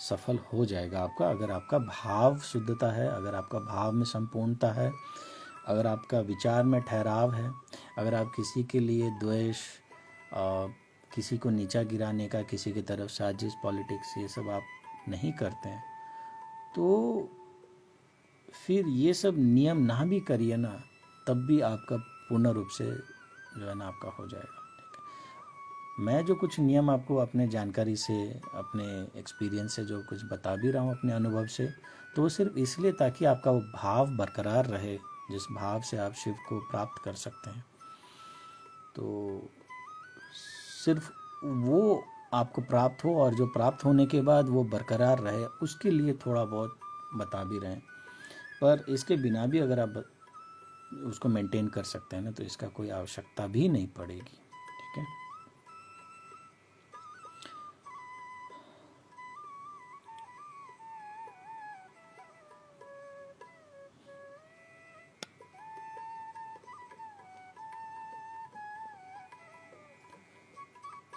S1: सफल हो जाएगा आपका, अगर आपका भाव शुद्धता है, अगर आपका भाव में संपूर्णता है, अगर आपका विचार में ठहराव है, अगर आप किसी के लिए द्वेष, किसी को नीचा गिराने का, किसी की तरफ साजिश, पॉलिटिक्स, ये सब आप नहीं करते हैं, तो फिर ये सब नियम ना भी करिए ना, तब भी आपका पूर्ण रूप से जो है ना आपका हो जाएगा। ठीक है, मैं जो कुछ नियम आपको अपने जानकारी से, अपने एक्सपीरियंस से जो कुछ बता भी रहा हूँ अपने अनुभव से, तो वो सिर्फ इसलिए ताकि आपका वो भाव बरकरार रहे जिस भाव से आप शिव को प्राप्त कर सकते हैं। तो सिर्फ वो आपको प्राप्त हो, और जो प्राप्त होने के बाद वो बरकरार रहे, उसके लिए थोड़ा बहुत बता भी रहे हैं। पर इसके बिना भी अगर आप उसको मेंटेन कर सकते हैं ना, तो इसका कोई आवश्यकता भी नहीं पड़ेगी। ठीक है,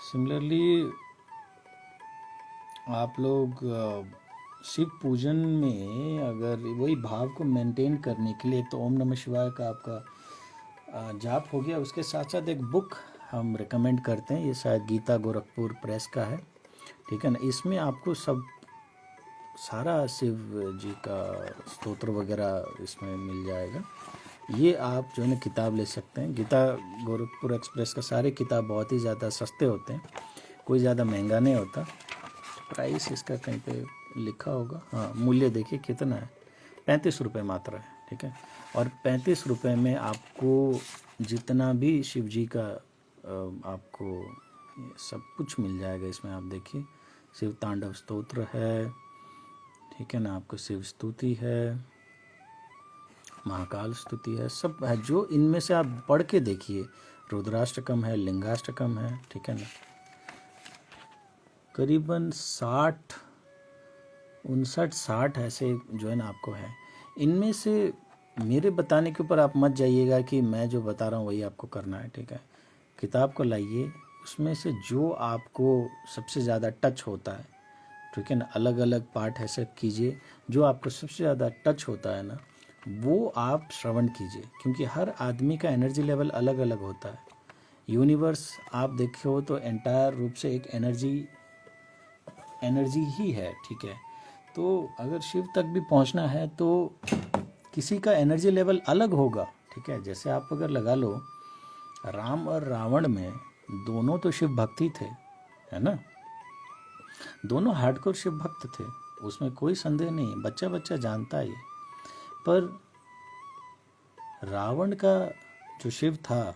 S1: सिमिलरली आप लोग शिव पूजन में अगर वही भाव को मेंटेन करने के लिए, एक तो ओम नमः शिवाय का आपका जाप हो गया, उसके साथ साथ एक बुक हम रिकमेंड करते हैं, ये शायद गीता गोरखपुर प्रेस का है। ठीक है ना, इसमें आपको सब सारा शिव जी का स्तोत्र वगैरह इसमें मिल जाएगा। ये आप जो है ना किताब ले सकते हैं। गीता गोरखपुर एक्सप्रेस का सारे किताब बहुत ही ज़्यादा सस्ते होते हैं, कोई ज़्यादा महंगा नहीं होता। प्राइस इसका कहीं पे लिखा होगा, हाँ मूल्य देखिए कितना है, 35 रुपये मात्र है। ठीक है, और 35 रुपये में आपको जितना भी शिव जी का आपको सब कुछ मिल जाएगा इसमें। आप देखिए, शिव तांडव स्तोत्र है, ठीक है ना, आपको शिव स्तुति है, महाकाल स्तुति है, सब है। जो इनमें से आप पढ़ के देखिए, रुद्राष्टकम है, लिंगाष्टकम है, ठीक है ना, करीबन 59-60 ऐसे जो है ना आपको है। इनमें से मेरे बताने के ऊपर आप मत जाइएगा कि मैं जो बता रहा हूँ वही आपको करना है। ठीक है, किताब को लाइए, उसमें से जो आपको सबसे ज़्यादा टच होता है, ठीक है ना, अलग अलग पार्ट ऐसे कीजिए, जो आपको सबसे ज़्यादा टच होता है ना वो आप श्रवण कीजिए, क्योंकि हर आदमी का एनर्जी लेवल अलग अलग होता है। यूनिवर्स आप देखे हो तो एंटायर रूप से एक एनर्जी ही है। ठीक है, तो अगर शिव तक भी पहुंचना है तो किसी का एनर्जी लेवल अलग होगा। ठीक है, जैसे आप अगर लगा लो, राम और रावण में दोनों तो शिव भक्ति थे, है ना, दोनों हार्डकोर शिव भक्त थे, उसमें कोई संदेह नहीं, बच्चा बच्चा जानता है। पर रावण का जो शिव था,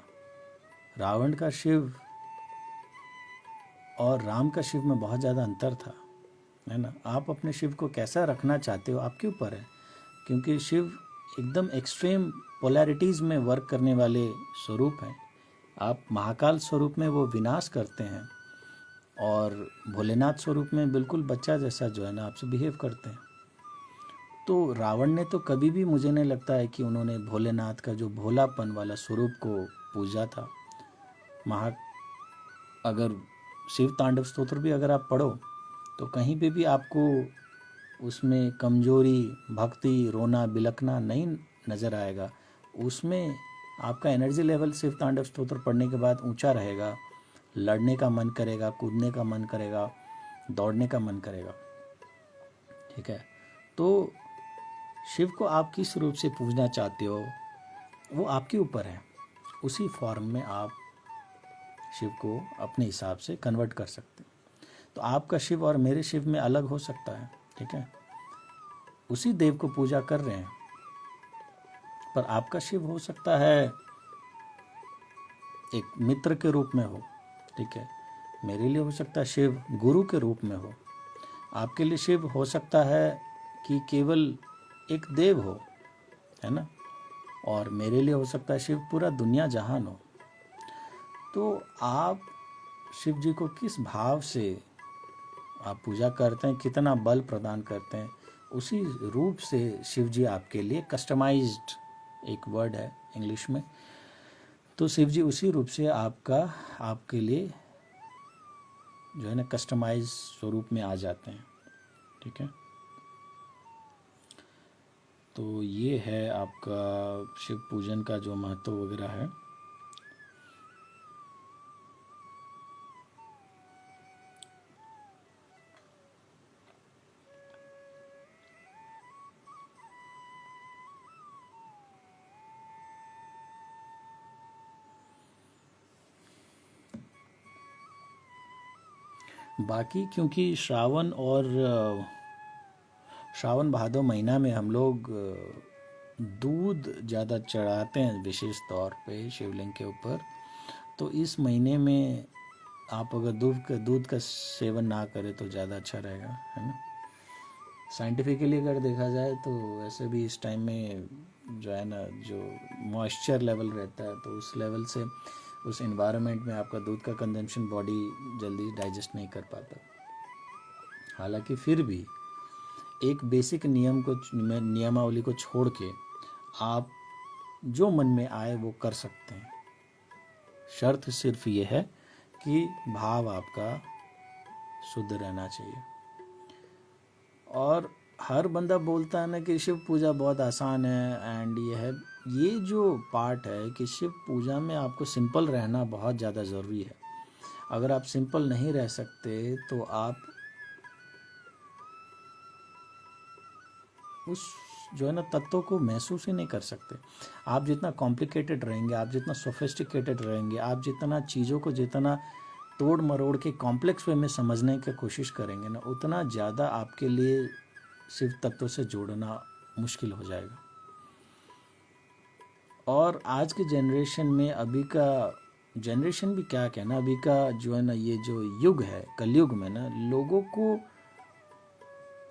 S1: रावण का शिव और राम का शिव में बहुत ज़्यादा अंतर था, है ना। आप अपने शिव को कैसा रखना चाहते हो आपके ऊपर है, क्योंकि शिव एकदम एक्सट्रीम पोलैरिटीज़ में वर्क करने वाले स्वरूप हैं। आप महाकाल स्वरूप में वो विनाश करते हैं, और भोलेनाथ स्वरूप में बिल्कुल बच्चा जैसा जो है ना आपसे बिहेव करते हैं। तो रावण ने तो कभी भी, मुझे नहीं लगता है कि उन्होंने भोलेनाथ का जो भोलापन वाला स्वरूप को पूजा था। अगर शिव तांडव स्तोत्र भी अगर आप पढ़ो तो कहीं पे भी आपको उसमें कमजोरी, भक्ति, रोना बिलखना नहीं नज़र आएगा। उसमें आपका एनर्जी लेवल शिव तांडव स्तोत्र पढ़ने के बाद ऊंचा रहेगा, लड़ने का मन करेगा, कूदने का मन करेगा, दौड़ने का मन करेगा। ठीक है, तो शिव को आप किस रूप से पूजना चाहते हो वो आपके ऊपर है। उसी फॉर्म में आप शिव को अपने हिसाब से कन्वर्ट कर सकते हैं। तो आपका शिव और मेरे शिव में अलग हो सकता है। ठीक है, उसी देव को पूजा कर रहे हैं, पर आपका शिव हो सकता है एक मित्र के रूप में हो। ठीक है, मेरे लिए हो सकता है शिव गुरु के रूप में हो, आपके लिए शिव हो सकता है कि केवल एक देव हो, है ना, और मेरे लिए हो सकता है शिव पूरा दुनिया जहान हो। तो आप शिव जी को किस भाव से आप पूजा करते हैं, कितना बल प्रदान करते हैं, उसी रूप से शिव जी आपके लिए कस्टमाइज्ड, एक वर्ड है इंग्लिश में, तो शिव जी उसी रूप से आपके लिए जो है ना कस्टमाइज स्वरूप में आ जाते हैं। ठीक है, तो ये है आपका शिव पूजन का जो महत्व वगैरह है। बाकी क्योंकि श्रावण भादो महीना में हम लोग दूध ज़्यादा चढ़ाते हैं विशेष तौर पे शिवलिंग के ऊपर, तो इस महीने में आप अगर दूध का सेवन ना करें तो ज़्यादा अच्छा रहेगा, है ना। साइंटिफिकली अगर देखा जाए तो वैसे भी इस टाइम में जो है ना, जो मॉइस्चर लेवल रहता है तो उस लेवल से उस एनवायरनमेंट में आपका दूध का कंजम्पशन बॉडी जल्दी डाइजेस्ट नहीं कर पाता। हालांकि फिर भी एक बेसिक नियमावली को छोड़ के आप जो मन में आए वो कर सकते हैं। शर्त सिर्फ ये है कि भाव आपका शुद्ध रहना चाहिए। और हर बंदा बोलता है ना कि शिव पूजा बहुत आसान है एंड ये जो पार्ट है कि शिव पूजा में आपको सिंपल रहना बहुत ज़्यादा ज़रूरी है। अगर आप सिंपल नहीं रह सकते तो आप उस जो है ना तत्वों को महसूस ही नहीं कर सकते। आप जितना कॉम्प्लिकेटेड रहेंगे, आप जितना सोफिस्टिकेटेड रहेंगे, आप जितना चीज़ों को जितना तोड़ मरोड़ के कॉम्प्लेक्स वे में समझने की कोशिश करेंगे ना, उतना ज़्यादा आपके लिए शिव तत्व से जोड़ना मुश्किल हो जाएगा। और आज के जनरेशन में, अभी का जनरेशन भी क्या कहना, अभी का जो है ना ये जो युग है, कलयुग में ना लोगों को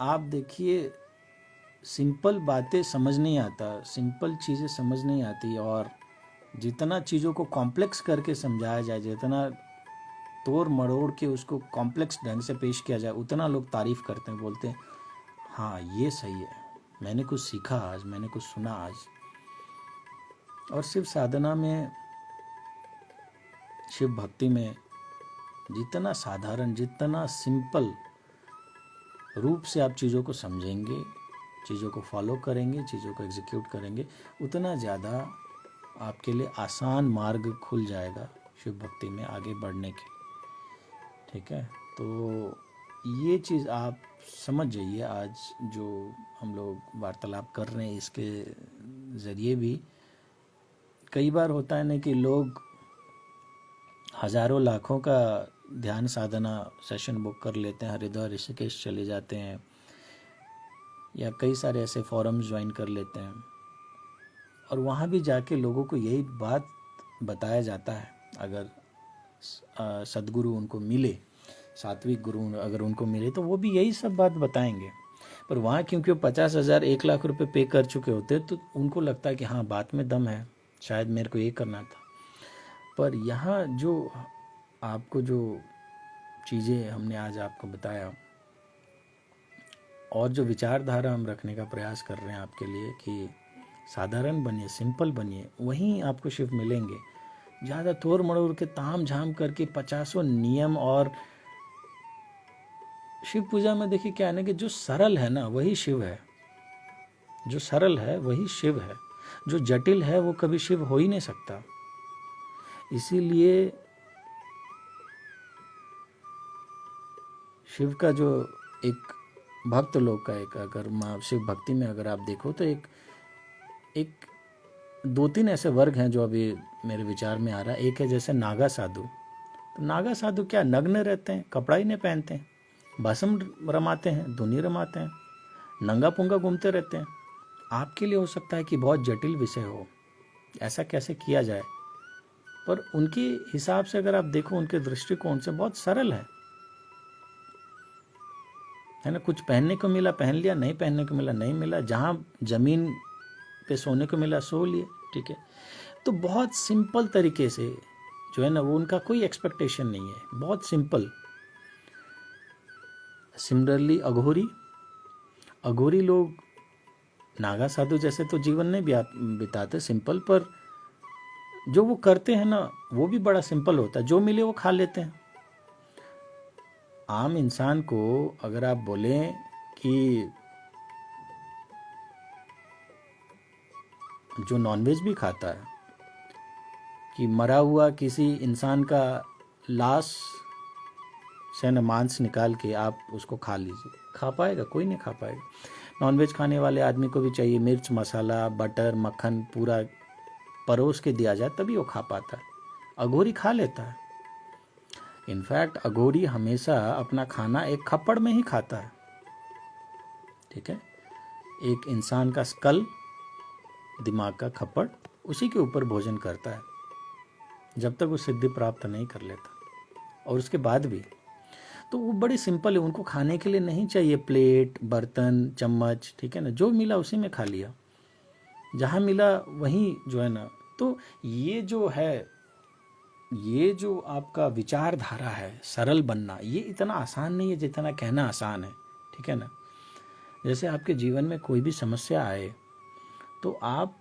S1: आप देखिए सिंपल बातें समझ नहीं आता, सिंपल चीज़ें समझ नहीं आती। और जितना चीज़ों को कॉम्प्लेक्स करके समझाया जाए, जितना तोड़ मरोड़ के उसको कॉम्प्लेक्स ढंग से पेश किया जाए, उतना लोग तारीफ़ करते हैं, बोलते हैं हाँ ये सही है, मैंने कुछ सीखा आज, मैंने कुछ सुना आज। और शिव साधना में, शिव भक्ति में जितना साधारण, जितना सिंपल रूप से आप चीज़ों को समझेंगे, चीज़ों को फॉलो करेंगे, चीज़ों को एग्जीक्यूट करेंगे, उतना ज़्यादा आपके लिए आसान मार्ग खुल जाएगा शिव भक्ति में आगे बढ़ने के। ठीक है, तो ये चीज़ आप समझ जाइए। आज जो हम लोग वार्तालाप कर रहे हैं इसके ज़रिए भी कई बार होता है ना कि लोग हज़ारों लाखों का ध्यान साधना सेशन बुक कर लेते हैं, हरिद्वार ऋषिकेश चले जाते हैं या कई सारे ऐसे फोरम्स ज्वाइन कर लेते हैं, और वहाँ भी जाके लोगों को यही बात बताया जाता है। अगर सद्गुरु उनको मिले, सात्विक गुरु अगर उनको मिले, तो वो भी यही सब बात बताएंगे। पर वहाँ क्योंकि वो 50,000 1,00,000 रुपये पे कर चुके होते, तो उनको लगता है कि हाँ बात में दम है, शायद मेरे को ये करना था। पर यहाँ जो आपको जो चीज़ें हमने आज आपको बताया और जो विचारधारा हम रखने का प्रयास कर रहे हैं आपके लिए कि साधारण बनिए, सिंपल बनिए, वहीं आपको शिव मिलेंगे। ज़्यादा तोड़ मड़ोड़ के ताम झाम करके 50 नियम, और शिव पूजा में देखिए क्या है ना कि जो सरल है ना वही शिव है, जो सरल है वही शिव है, जो जटिल है वो कभी शिव हो ही नहीं सकता। इसीलिए शिव का जो एक भक्त लोग का एक, अगर शिव भक्ति में अगर आप देखो तो एक 2-3 ऐसे वर्ग हैं जो अभी मेरे विचार में आ रहा है। एक है जैसे नागा साधु। तो नागा साधु क्या नग्न रहते हैं, कपड़ा ही नहीं पहनते हैं, भस्म रमाते हैं, धुनी रमाते हैं, नंगा पुंगा घूमते रहते हैं। आपके लिए हो सकता है कि बहुत जटिल विषय हो, ऐसा कैसे किया जाए, पर उनके हिसाब से अगर आप देखो, उनके दृष्टिकोण से बहुत सरल है ना। कुछ पहनने को मिला पहन लिया, नहीं पहनने को मिला नहीं मिला, जहाँ जमीन पे सोने को मिला सो लिए, ठीक है। तो बहुत सिंपल तरीके से जो है ना वो, उनका कोई एक्सपेक्टेशन नहीं है, बहुत सिंपल। सिमिलरली अघोरी लोग नागा साधु जैसे तो जीवन नहीं बिताते सिंपल, पर जो वो करते हैं ना वो भी बड़ा सिंपल होता है, जो मिले वो खा लेते हैं। आम इंसान को अगर आप बोलें कि जो नॉनवेज भी खाता है, कि मरा हुआ किसी इंसान का लाश से न मांस निकाल के आप उसको खा लीजिए, खा पाएगा? कोई नहीं खा पाएगा। नॉनवेज खाने वाले आदमी को भी चाहिए मिर्च मसाला बटर मक्खन पूरा परोस के दिया जाए तभी वो खा पाता है। अघोरी खा लेता है। इनफैक्ट अघोरी हमेशा अपना खाना एक खप्पड़ में ही खाता है, ठीक है। एक इंसान का स्कल, दिमाग का खप्पड़, उसी के ऊपर भोजन करता है जब तक वो सिद्धि प्राप्त नहीं कर लेता, और उसके बाद भी। तो वो बड़े सिंपल है, उनको खाने के लिए नहीं चाहिए प्लेट, बर्तन, चम्मच, ठीक है ना। जो मिला उसी में खा लिया, जहाँ मिला वहीं जो है ना। तो ये जो है, ये जो आपका विचारधारा है, सरल बनना, ये इतना आसान नहीं है जितना कहना आसान है, ठीक है ना। जैसे आपके जीवन में कोई भी समस्या आए तो आप,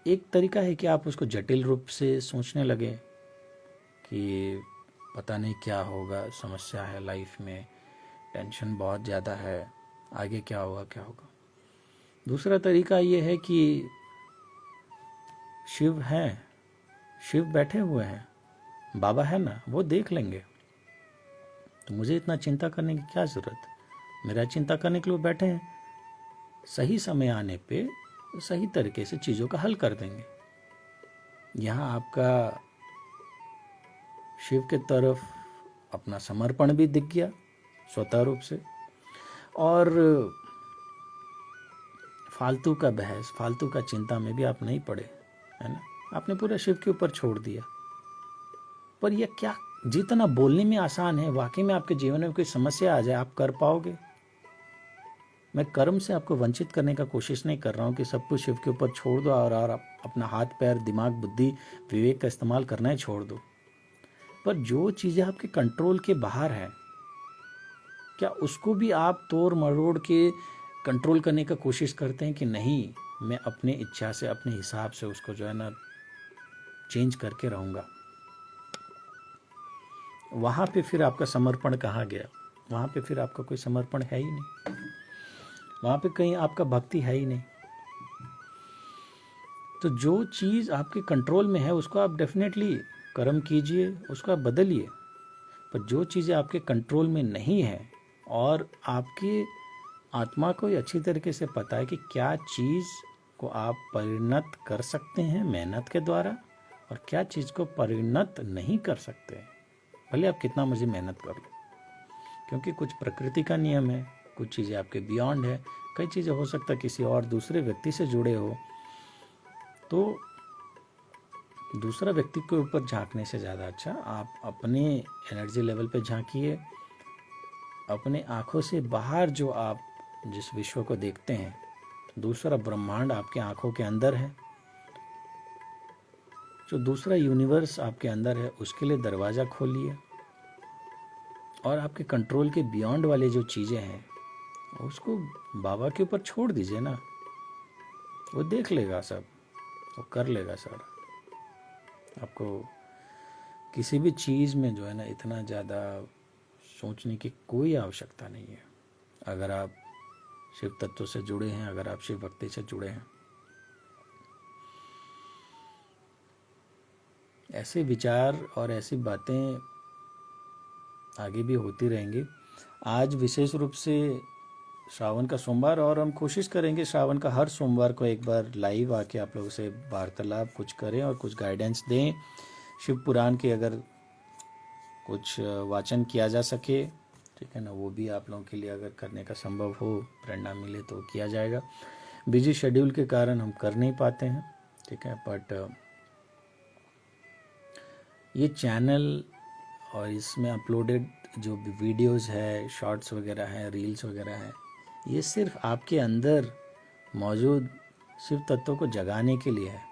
S1: एक तरीका है कि आप उसको जटिल रूप से सोचने लगे कि पता नहीं क्या होगा, समस्या है लाइफ में, टेंशन बहुत ज़्यादा है, आगे क्या होगा क्या होगा। दूसरा तरीका ये है कि शिव हैं, शिव बैठे हुए हैं, बाबा है ना, वो देख लेंगे, तो मुझे इतना चिंता करने की क्या ज़रूरत, मेरा चिंता करने के लिए बैठे हैं। सही समय आने पे सही तरीके से चीज़ों का हल कर देंगे। यहाँ आपका शिव के तरफ अपना समर्पण भी दिख गया स्वतः रूप से, और फालतू का बहस, फालतू का चिंता में भी आप नहीं पड़े, है ना। आपने पूरा शिव के ऊपर छोड़ दिया। पर यह क्या, जितना बोलने में आसान है, वाकई में आपके जीवन में कोई समस्या आ जाए आप कर पाओगे? मैं कर्म से आपको वंचित करने का कोशिश नहीं कर रहा हूँ कि सब कुछ शिव के ऊपर छोड़ दो और आप अपना हाथ पैर, दिमाग, बुद्धि, विवेक का इस्तेमाल करना ही छोड़ दो। पर जो चीज़ें आपके कंट्रोल के बाहर है, क्या उसको भी आप तोड़ मरोड़ के कंट्रोल करने का कोशिश करते हैं कि नहीं, मैं अपने इच्छा से, अपने हिसाब से उसको जो है ना चेंज करके रहूँगा? वहाँ पे फिर आपका समर्पण कहाँ गया? वहाँ पे फिर आपका कोई समर्पण है ही नहीं, वहाँ पे कहीं आपका भक्ति है ही नहीं। तो जो चीज़ आपके कंट्रोल में है उसको आप डेफिनेटली कर्म कीजिए, उसको आप बदलिए। पर जो चीज़ें आपके कंट्रोल में नहीं है और आपकी आत्मा को अच्छी तरीके से पता है कि क्या चीज़ को आप परिणत कर सकते हैं मेहनत के द्वारा और क्या चीज़ को परिणत नहीं कर सकते हैं, भले आप कितना मर्जी मेहनत कर लो। क्योंकि कुछ प्रकृति का नियम है, कुछ चीज़ें आपके बियॉन्ड है, कई चीज़ें हो सकता है किसी और दूसरे व्यक्ति से जुड़े हो। तो दूसरा व्यक्ति के ऊपर झांकने से ज़्यादा अच्छा आप अपने एनर्जी लेवल पे झांकिए। अपने आँखों से बाहर जो आप जिस विश्व को देखते हैं, दूसरा ब्रह्मांड आपके आँखों के अंदर है, जो दूसरा यूनिवर्स आपके अंदर है, उसके लिए दरवाज़ा खोलिए और आपके कंट्रोल के बियॉन्ड वाले जो चीज़ें हैं उसको बाबा के ऊपर छोड़ दीजिए ना। वो देख लेगा सब, वो कर लेगा सारा। आपको किसी भी चीज़ में जो है ना इतना ज़्यादा सोचने की कोई आवश्यकता नहीं है। अगर आप शिव तत्व से जुड़े हैं, अगर आप शिव भक्ति से जुड़े हैं, ऐसे विचार और ऐसी बातें आगे भी होती रहेंगी। आज विशेष रूप से श्रावण का सोमवार, और हम कोशिश करेंगे श्रावण का हर सोमवार को एक बार लाइव आके आप लोगों से वार्तालाप कुछ करें और कुछ गाइडेंस दें। शिव पुराण के अगर कुछ वाचन किया जा सके, ठीक है ना, वो भी आप लोगों के लिए अगर करने का संभव हो, प्रेरणा मिले तो किया जाएगा। बिजी शेड्यूल के कारण हम कर नहीं पाते हैं, ठीक है। बट ये चैनल और इसमें अपलोडेड जो भी वीडियोस है, शॉर्ट्स वगैरह है, रील्स वगैरह है, ये सिर्फ आपके अंदर मौजूद शिव तत्व को जगाने के लिए है।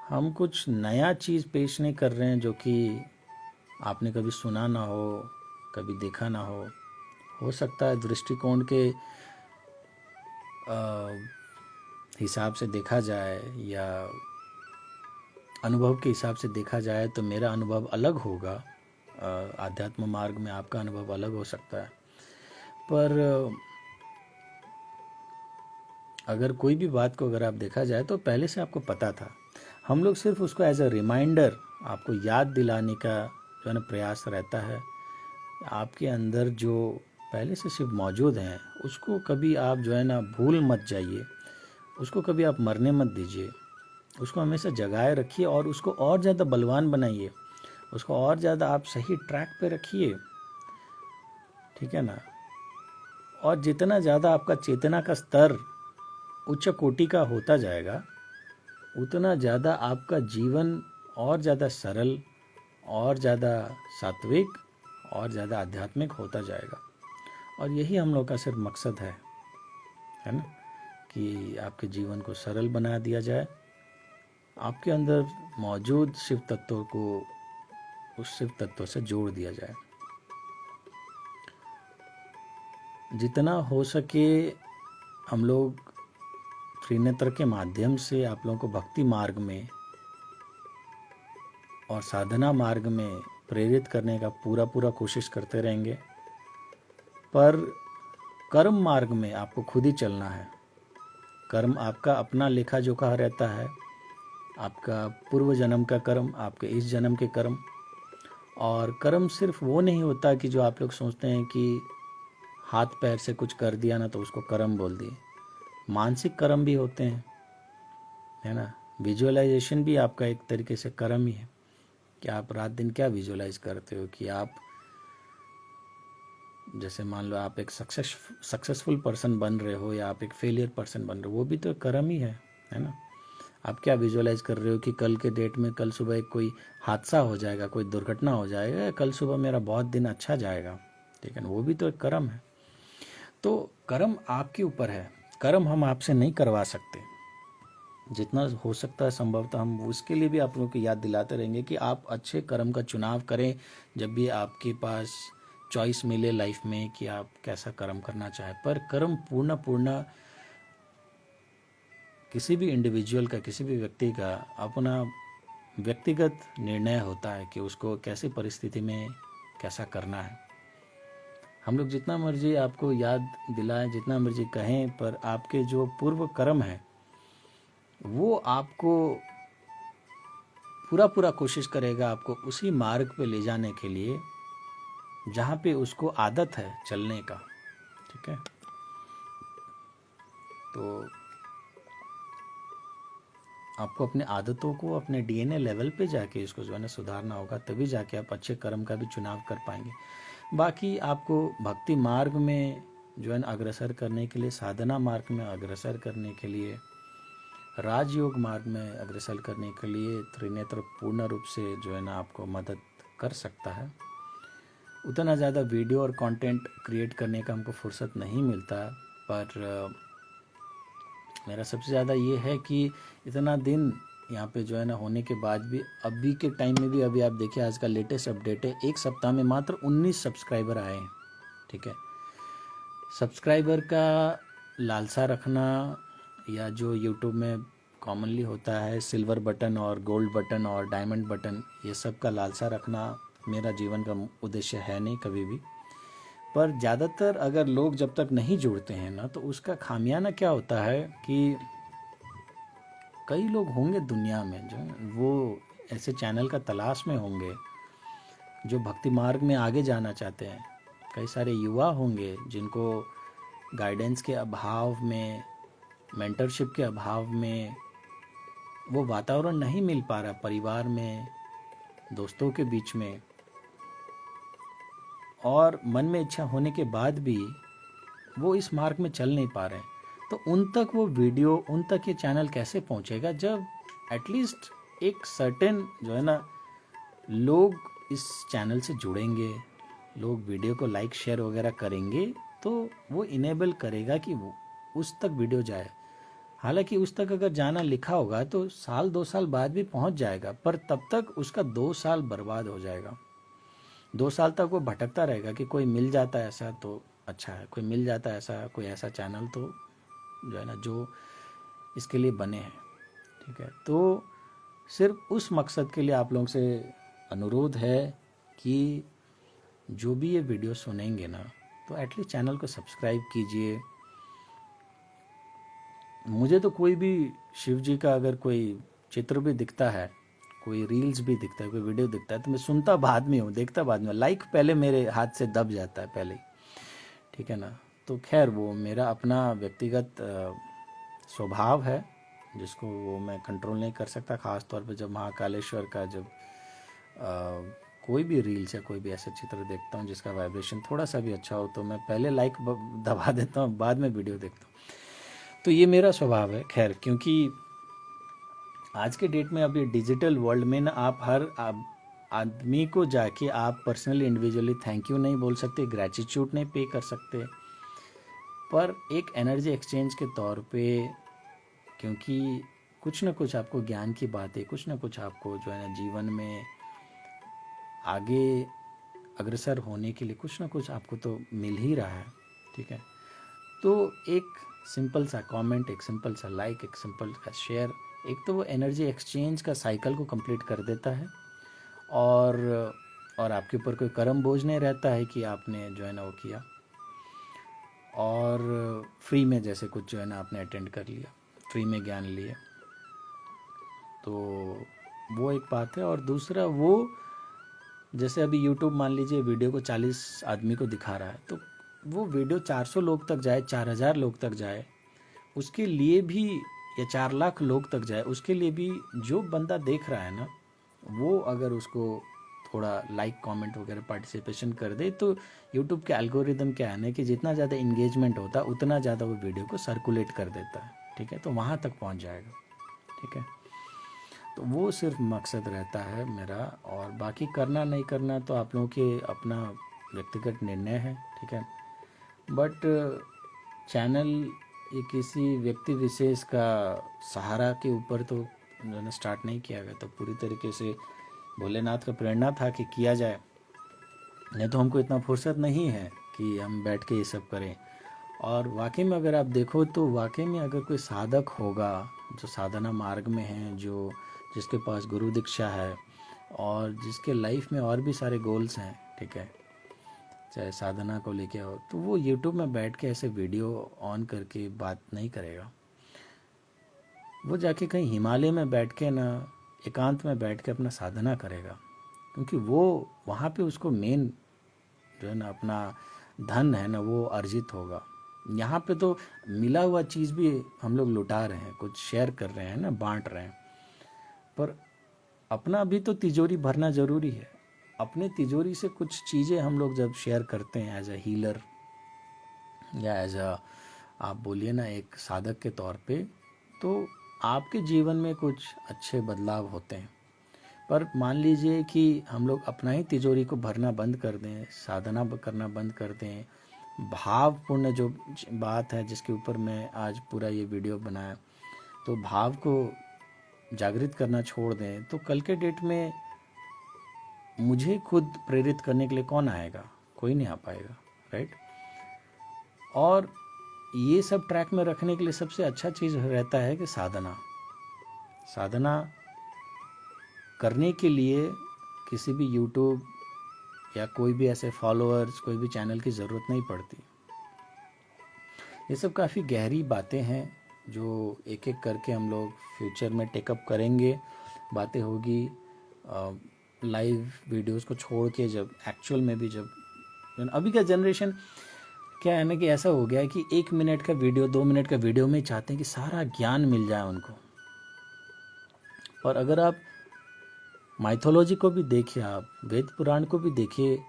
S1: हम कुछ नया चीज़ पेश नहीं कर रहे हैं जो कि आपने कभी सुना ना हो, कभी देखा ना हो सकता है दृष्टिकोण के हिसाब से देखा जाए या अनुभव के हिसाब से देखा जाए तो मेरा अनुभव अलग होगा, आध्यात्म मार्ग में आपका अनुभव अलग हो सकता है। पर अगर कोई भी बात को अगर आप देखा जाए तो पहले से आपको पता था, हम लोग सिर्फ उसको एज अ रिमाइंडर आपको याद दिलाने का जो है ना प्रयास रहता है। आपके अंदर जो पहले से शिव मौजूद हैं उसको कभी आप जो है ना भूल मत जाइए, उसको कभी आप मरने मत दीजिए, उसको हमेशा जगाए रखिए और उसको और ज़्यादा बलवान बनाइए। उसको और ज़्यादा आप सही ट्रैक पे रखिए, ठीक है ना। और जितना ज़्यादा आपका चेतना का स्तर उच्च कोटि का होता जाएगा, उतना ज़्यादा आपका जीवन और ज़्यादा सरल, और ज़्यादा सात्विक, और ज़्यादा आध्यात्मिक होता जाएगा। और यही हम लोग का सिर्फ मकसद है ना, कि आपके जीवन को सरल बना दिया जाए, आपके अंदर मौजूद शिव तत्वों को उस शिव तत्व से जोड़ दिया जाए। जितना हो सके हम लोग त्रिनेत्र के माध्यम से आप लोगों को भक्ति मार्ग में और साधना मार्ग में प्रेरित करने का पूरा कोशिश करते रहेंगे। पर कर्म मार्ग में आपको खुद ही चलना है। कर्म आपका अपना लेखा जोखा रहता है, आपका पूर्व जन्म का कर्म, आपके इस जन्म के कर्म। और कर्म सिर्फ वो नहीं होता कि जो आप लोग सोचते हैं कि हाथ पैर से कुछ कर दिया ना तो उसको कर्म बोल दिए। मानसिक कर्म भी होते हैं, है ना। विजुअलाइजेशन भी आपका एक तरीके से कर्म ही है कि आप रात दिन क्या विजुअलाइज करते हो। कि आप जैसे मान लो आप एक सक्सेसफुल पर्सन बन रहे हो या आप एक फेलियर पर्सन बन रहे हो, वो भी तो कर्म ही है ना। आप क्या विजुअलाइज कर रहे हो कि कल के डेट में, कल सुबह कोई हादसा हो जाएगा, कोई दुर्घटना हो जाएगा, कल सुबह मेरा बहुत दिन अच्छा जाएगा, ठीक है ना। वो भी तो एक कर्म है। तो कर्म आपके ऊपर है, कर्म हम आपसे नहीं करवा सकते। जितना हो सकता है संभवतः हम उसके लिए भी आप लोगों को याद दिलाते रहेंगे कि आप अच्छे कर्म का चुनाव करें जब भी आपके पास चॉइस मिले लाइफ में कि आप कैसा कर्म करना चाहें। पर कर्म पूर्ण किसी भी इंडिविजुअल का, किसी भी व्यक्ति का अपना व्यक्तिगत निर्णय होता है कि उसको कैसी परिस्थिति में कैसा करना है। हम लोग जितना मर्जी आपको याद दिलाएं, जितना मर्जी कहें, पर आपके जो पूर्व कर्म है वो आपको पूरा कोशिश करेगा आपको उसी मार्ग पे ले जाने के लिए जहाँ पे उसको आदत है चलने का, ठीक है। तो आपको अपने आदतों को अपने डीएनए लेवल पे जाके इसको जो है ना सुधारना होगा, तभी जाके आप अच्छे कर्म का भी चुनाव कर पाएंगे। बाकी आपको भक्ति मार्ग में जो है ना अग्रसर करने के लिए, साधना मार्ग में अग्रसर करने के लिए, राजयोग मार्ग में अग्रसर करने के लिए त्रिनेत्र पूर्ण रूप से जो है ना आपको मदद कर सकता है। उतना ज़्यादा वीडियो और कंटेंट क्रिएट करने का हमको फुर्सत नहीं मिलता, पर मेरा सबसे ज़्यादा ये है कि इतना दिन यहाँ पे जो है ना होने के बाद भी, अभी के टाइम में भी, अभी आप देखिए आज का लेटेस्ट अपडेट है, एक सप्ताह में मात्र 19 सब्सक्राइबर आए हैं, ठीक है। सब्सक्राइबर का लालसा रखना, या जो यूट्यूब में कॉमनली होता है सिल्वर बटन और गोल्ड बटन और डायमंड बटन, ये सब का लालसा रखना मेरा जीवन का उद्देश्य है नहीं कभी भी। पर ज़्यादातर अगर लोग जब तक नहीं जुड़ते हैं ना, तो उसका खामियाना क्या होता है कि कई लोग होंगे दुनिया में जो वो ऐसे चैनल का तलाश में होंगे जो भक्ति मार्ग में आगे जाना चाहते हैं। कई सारे युवा होंगे जिनको गाइडेंस के अभाव में, मेंटरशिप के अभाव में वो वातावरण नहीं मिल पा रहा, परिवार में, दोस्तों के बीच में, और मन में इच्छा होने के बाद भी वो इस मार्ग में चल नहीं पा रहे हैं। तो उन तक वो वीडियो, उन तक ये चैनल कैसे पहुंचेगा जब एटलीस्ट एक सर्टेन जो है ना लोग इस चैनल से जुड़ेंगे, लोग वीडियो को लाइक शेयर वगैरह करेंगे, तो वो इनेबल करेगा कि वो उस तक वीडियो जाए। हालांकि उस तक अगर जाना लिखा होगा तो साल 2 साल बाद भी पहुंच जाएगा, पर तब तक उसका 2 साल बर्बाद हो जाएगा। 2 साल तक वो भटकता रहेगा कि कोई मिल जाता है ऐसा तो अच्छा है, कोई मिल जाता है ऐसा, कोई ऐसा चैनल तो जो है ना जो इसके लिए बने हैं, ठीक है। तो सिर्फ उस मकसद के लिए आप लोगों से अनुरोध है कि जो भी ये वीडियो सुनेंगे ना, तो एटलीस्ट चैनल को सब्सक्राइब कीजिए। मुझे तो कोई भी शिव जी का अगर कोई चित्र भी दिखता है, कोई रील्स भी दिखता है, कोई वीडियो दिखता है, तो मैं सुनता बाद में हूँ, देखता बाद में, लाइक पहले मेरे हाथ से दब जाता है पहले, ठीक है ना। तो खैर वो मेरा अपना व्यक्तिगत स्वभाव है जिसको वो मैं कंट्रोल नहीं कर सकता, ख़ास तौर पे जब महाकालेश्वर का जब कोई भी रील्स या कोई भी ऐसा चित्र देखता हूँ जिसका वाइब्रेशन थोड़ा सा भी अच्छा हो तो मैं पहले लाइक दबा देता हूँ, बाद में वीडियो देखता हूँ। तो ये मेरा स्वभाव है। खैर, क्योंकि आज के डेट में अभी डिजिटल वर्ल्ड में ना आप हर आदमी को जाके आप पर्सनली इंडिविजुअली थैंक यू नहीं बोल सकते, ग्रेटिट्यूड नहीं पे कर सकते, पर एक एनर्जी एक्सचेंज के तौर पे, क्योंकि कुछ ना कुछ आपको ज्ञान की बातें, कुछ ना कुछ आपको जो है ना जीवन में आगे अग्रसर होने के लिए कुछ ना कुछ आपको तो मिल ही रहा है, ठीक है। तो एक सिंपल सा कमेंट, एक सिंपल सा लाइक, एक सिंपल सा शेयर, एक तो वो एनर्जी एक्सचेंज का साइकिल को कंप्लीट कर देता है और आपके ऊपर कोई कर्म बोझ नहीं रहता है कि आपने जो है ना वो किया, और फ्री में जैसे कुछ जो है ना आपने अटेंड कर लिया, फ्री में ज्ञान लिया, तो वो एक बात है। और दूसरा, वो जैसे अभी यूट्यूब मान लीजिए वीडियो को 40 आदमी को दिखा रहा है, तो वो वीडियो 400 लोग तक जाए, 4000 लोग तक जाए, उसके लिए भी, या 4 लाख लोग तक जाए, उसके लिए भी जो बंदा देख रहा है ना, वो अगर उसको थोड़ा लाइक, कमेंट वगैरह पार्टिसिपेशन कर दे, तो यूट्यूब के एल्गोरिदम क्या है ना कि जितना ज़्यादा इंगेजमेंट होता है उतना ज़्यादा वो वीडियो को सर्कुलेट कर देता है, ठीक है, तो वहाँ तक पहुँच जाएगा, ठीक है। तो वो सिर्फ मकसद रहता है मेरा, और बाकी करना नहीं करना तो आप लोगों के अपना व्यक्तिगत निर्णय है, ठीक है। बट चैनल ये किसी व्यक्ति विशेष का सहारा के ऊपर तो मैंने स्टार्ट नहीं किया गया, तो पूरी तरीके से भोलेनाथ का प्रेरणा था कि किया जाए, नहीं तो हमको इतना फुर्सत नहीं है कि हम बैठ के ये सब करें। और वाकई में अगर आप देखो तो वाकई में अगर कोई साधक होगा जो साधना मार्ग में है, जो जिसके पास गुरु दीक्षा है और जिसके लाइफ में और भी सारे गोल्स हैं, ठीक है, चाहे साधना को लेके हो, तो वो यूट्यूब में बैठ के ऐसे वीडियो ऑन करके बात नहीं करेगा। वो जाके कहीं हिमालय में बैठ के ना, एकांत में बैठ के अपना साधना करेगा, क्योंकि वो वहाँ पे उसको मेन जो है ना अपना धन है ना वो अर्जित होगा। यहाँ पे तो मिला हुआ चीज़ भी हम लोग लुटा रहे हैं, कुछ शेयर कर रहे हैं ना, बांट रहे हैं, पर अपना भी तो तिजोरी भरना ज़रूरी है। अपने तिजोरी से कुछ चीज़ें हम लोग जब शेयर करते हैं एज अ हीलर या एज अ, आप बोलिए ना, एक साधक के तौर पे, तो आपके जीवन में कुछ अच्छे बदलाव होते हैं। पर मान लीजिए कि हम लोग अपना ही तिजोरी को भरना बंद कर दें, साधना करना बंद कर दें, भावपूर्ण जो बात है जिसके ऊपर मैं आज पूरा ये वीडियो बनाया, तो भाव को जागृत करना छोड़ दें, तो कल के डेट में मुझे खुद प्रेरित करने के लिए कौन आएगा? कोई नहीं आ पाएगा, राइट। और ये सब ट्रैक में रखने के लिए सबसे अच्छा चीज़ रहता है कि साधना करने के लिए किसी भी यूट्यूब या कोई भी ऐसे फॉलोअर्स, कोई भी चैनल की ज़रूरत नहीं पड़ती। ये सब काफ़ी गहरी बातें हैं जो एक एक करके हम लोग फ्यूचर में टेकअप करेंगे, बातें होगी लाइव वीडियोस को छोड़ के, जब एक्चुअल में भी, जब अभी का जनरेशन क्या है ना कि ऐसा हो गया है कि 1 मिनट का वीडियो, 2 मिनट का वीडियो में चाहते हैं कि सारा ज्ञान मिल जाए उनको। और अगर आप माइथोलॉजी को भी देखिए, आप वेद पुराण को भी देखिए,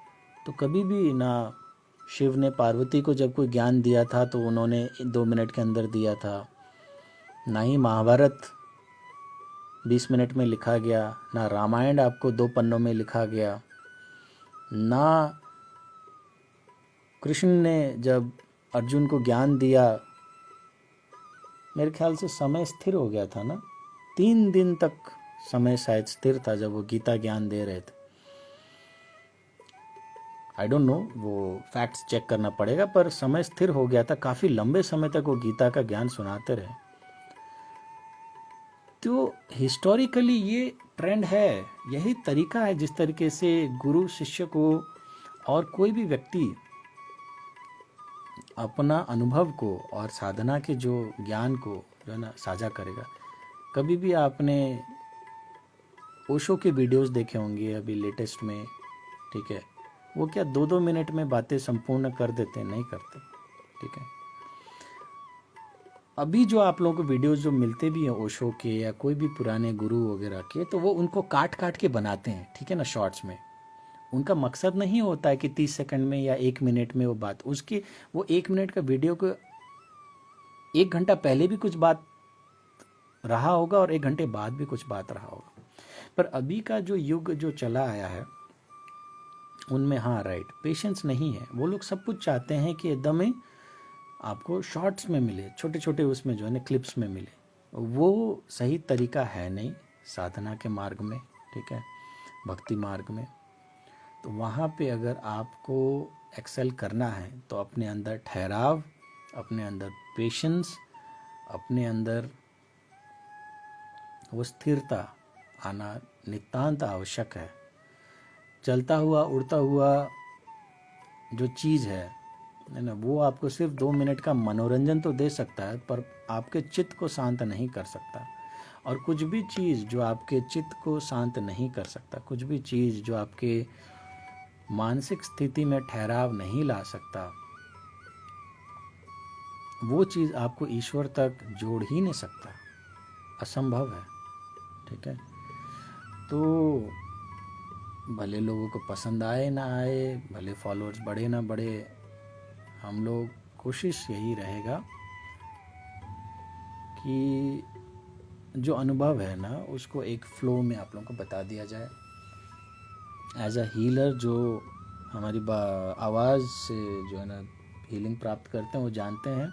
S1: तो कभी भी ना शिव ने पार्वती को जब कोई ज्ञान दिया था तो उन्होंने 2 मिनट के अंदर दिया था, ना ही महाभारत 20 मिनट में लिखा गया, ना रामायण आपको 2 पन्नों में लिखा गया, ना कृष्ण ने जब अर्जुन को ज्ञान दिया, मेरे ख्याल से समय स्थिर हो गया था ना, 3 दिन तक समय शायद स्थिर था जब वो गीता ज्ञान दे रहे थे। आई डोंट नो, वो फैक्ट्स चेक करना पड़ेगा, पर समय स्थिर हो गया था, काफ़ी लंबे समय तक वो गीता का ज्ञान सुनाते रहे। तो हिस्टोरिकली ये ट्रेंड है, यही तरीका है जिस तरीके से गुरु शिष्य को और कोई भी व्यक्ति अपना अनुभव को और साधना के जो ज्ञान को जो है ना साझा करेगा। कभी भी आपने ओशो के वीडियोस देखे होंगे अभी लेटेस्ट में, ठीक है, वो क्या 2-2 मिनट में बातें संपूर्ण कर देते हैं? नहीं करते, ठीक है। अभी जो आप लोगों को वीडियोस जो मिलते भी हैं ओशो के या कोई भी पुराने गुरु वगैरह के, तो वो उनको काट काट के बनाते हैं, ठीक है ना, शॉर्ट्स में। उनका मकसद नहीं होता है कि 30 सेकंड में या 1 मिनट में वो बात, उसकी वो 1 मिनट का वीडियो को 1 घंटा पहले भी कुछ बात रहा होगा और 1 घंटे बाद भी कुछ बात रहा होगा। पर अभी का जो युग जो चला आया है उनमें, हाँ राइट, पेशेंस नहीं है। वो लोग सब कुछ चाहते हैं कि एकदम ही आपको शॉर्ट्स में मिले, छोटे छोटे उसमें जो है ना क्लिप्स में मिले। वो सही तरीका है नहीं साधना के मार्ग में, ठीक है, भक्ति मार्ग में। तो वहाँ पे अगर आपको एक्सेल करना है तो अपने अंदर ठहराव, अपने अंदर पेशेंस, अपने अंदर वो स्थिरता आना नितांत आवश्यक है। चलता हुआ उड़ता हुआ जो चीज़ है ना, वो आपको सिर्फ 2 मिनट का मनोरंजन तो दे सकता है, पर आपके चित्त को शांत नहीं कर सकता। और कुछ भी चीज़ जो आपके चित्त को शांत नहीं कर सकता, कुछ भी चीज़ जो आपके मानसिक स्थिति में ठहराव नहीं ला सकता, वो चीज़ आपको ईश्वर तक जोड़ ही नहीं सकता, असंभव है, ठीक है। तो भले लोगों को पसंद आए ना आए, भले फॉलोअर्स बढ़े ना बढ़े, हम लोग कोशिश यही रहेगा कि जो अनुभव है ना उसको एक फ्लो में आप लोगों को बता दिया जाए। एज अ हीलर जो हमारी आवाज़ से जो है ना हीलिंग प्राप्त करते हैं, वो जानते हैं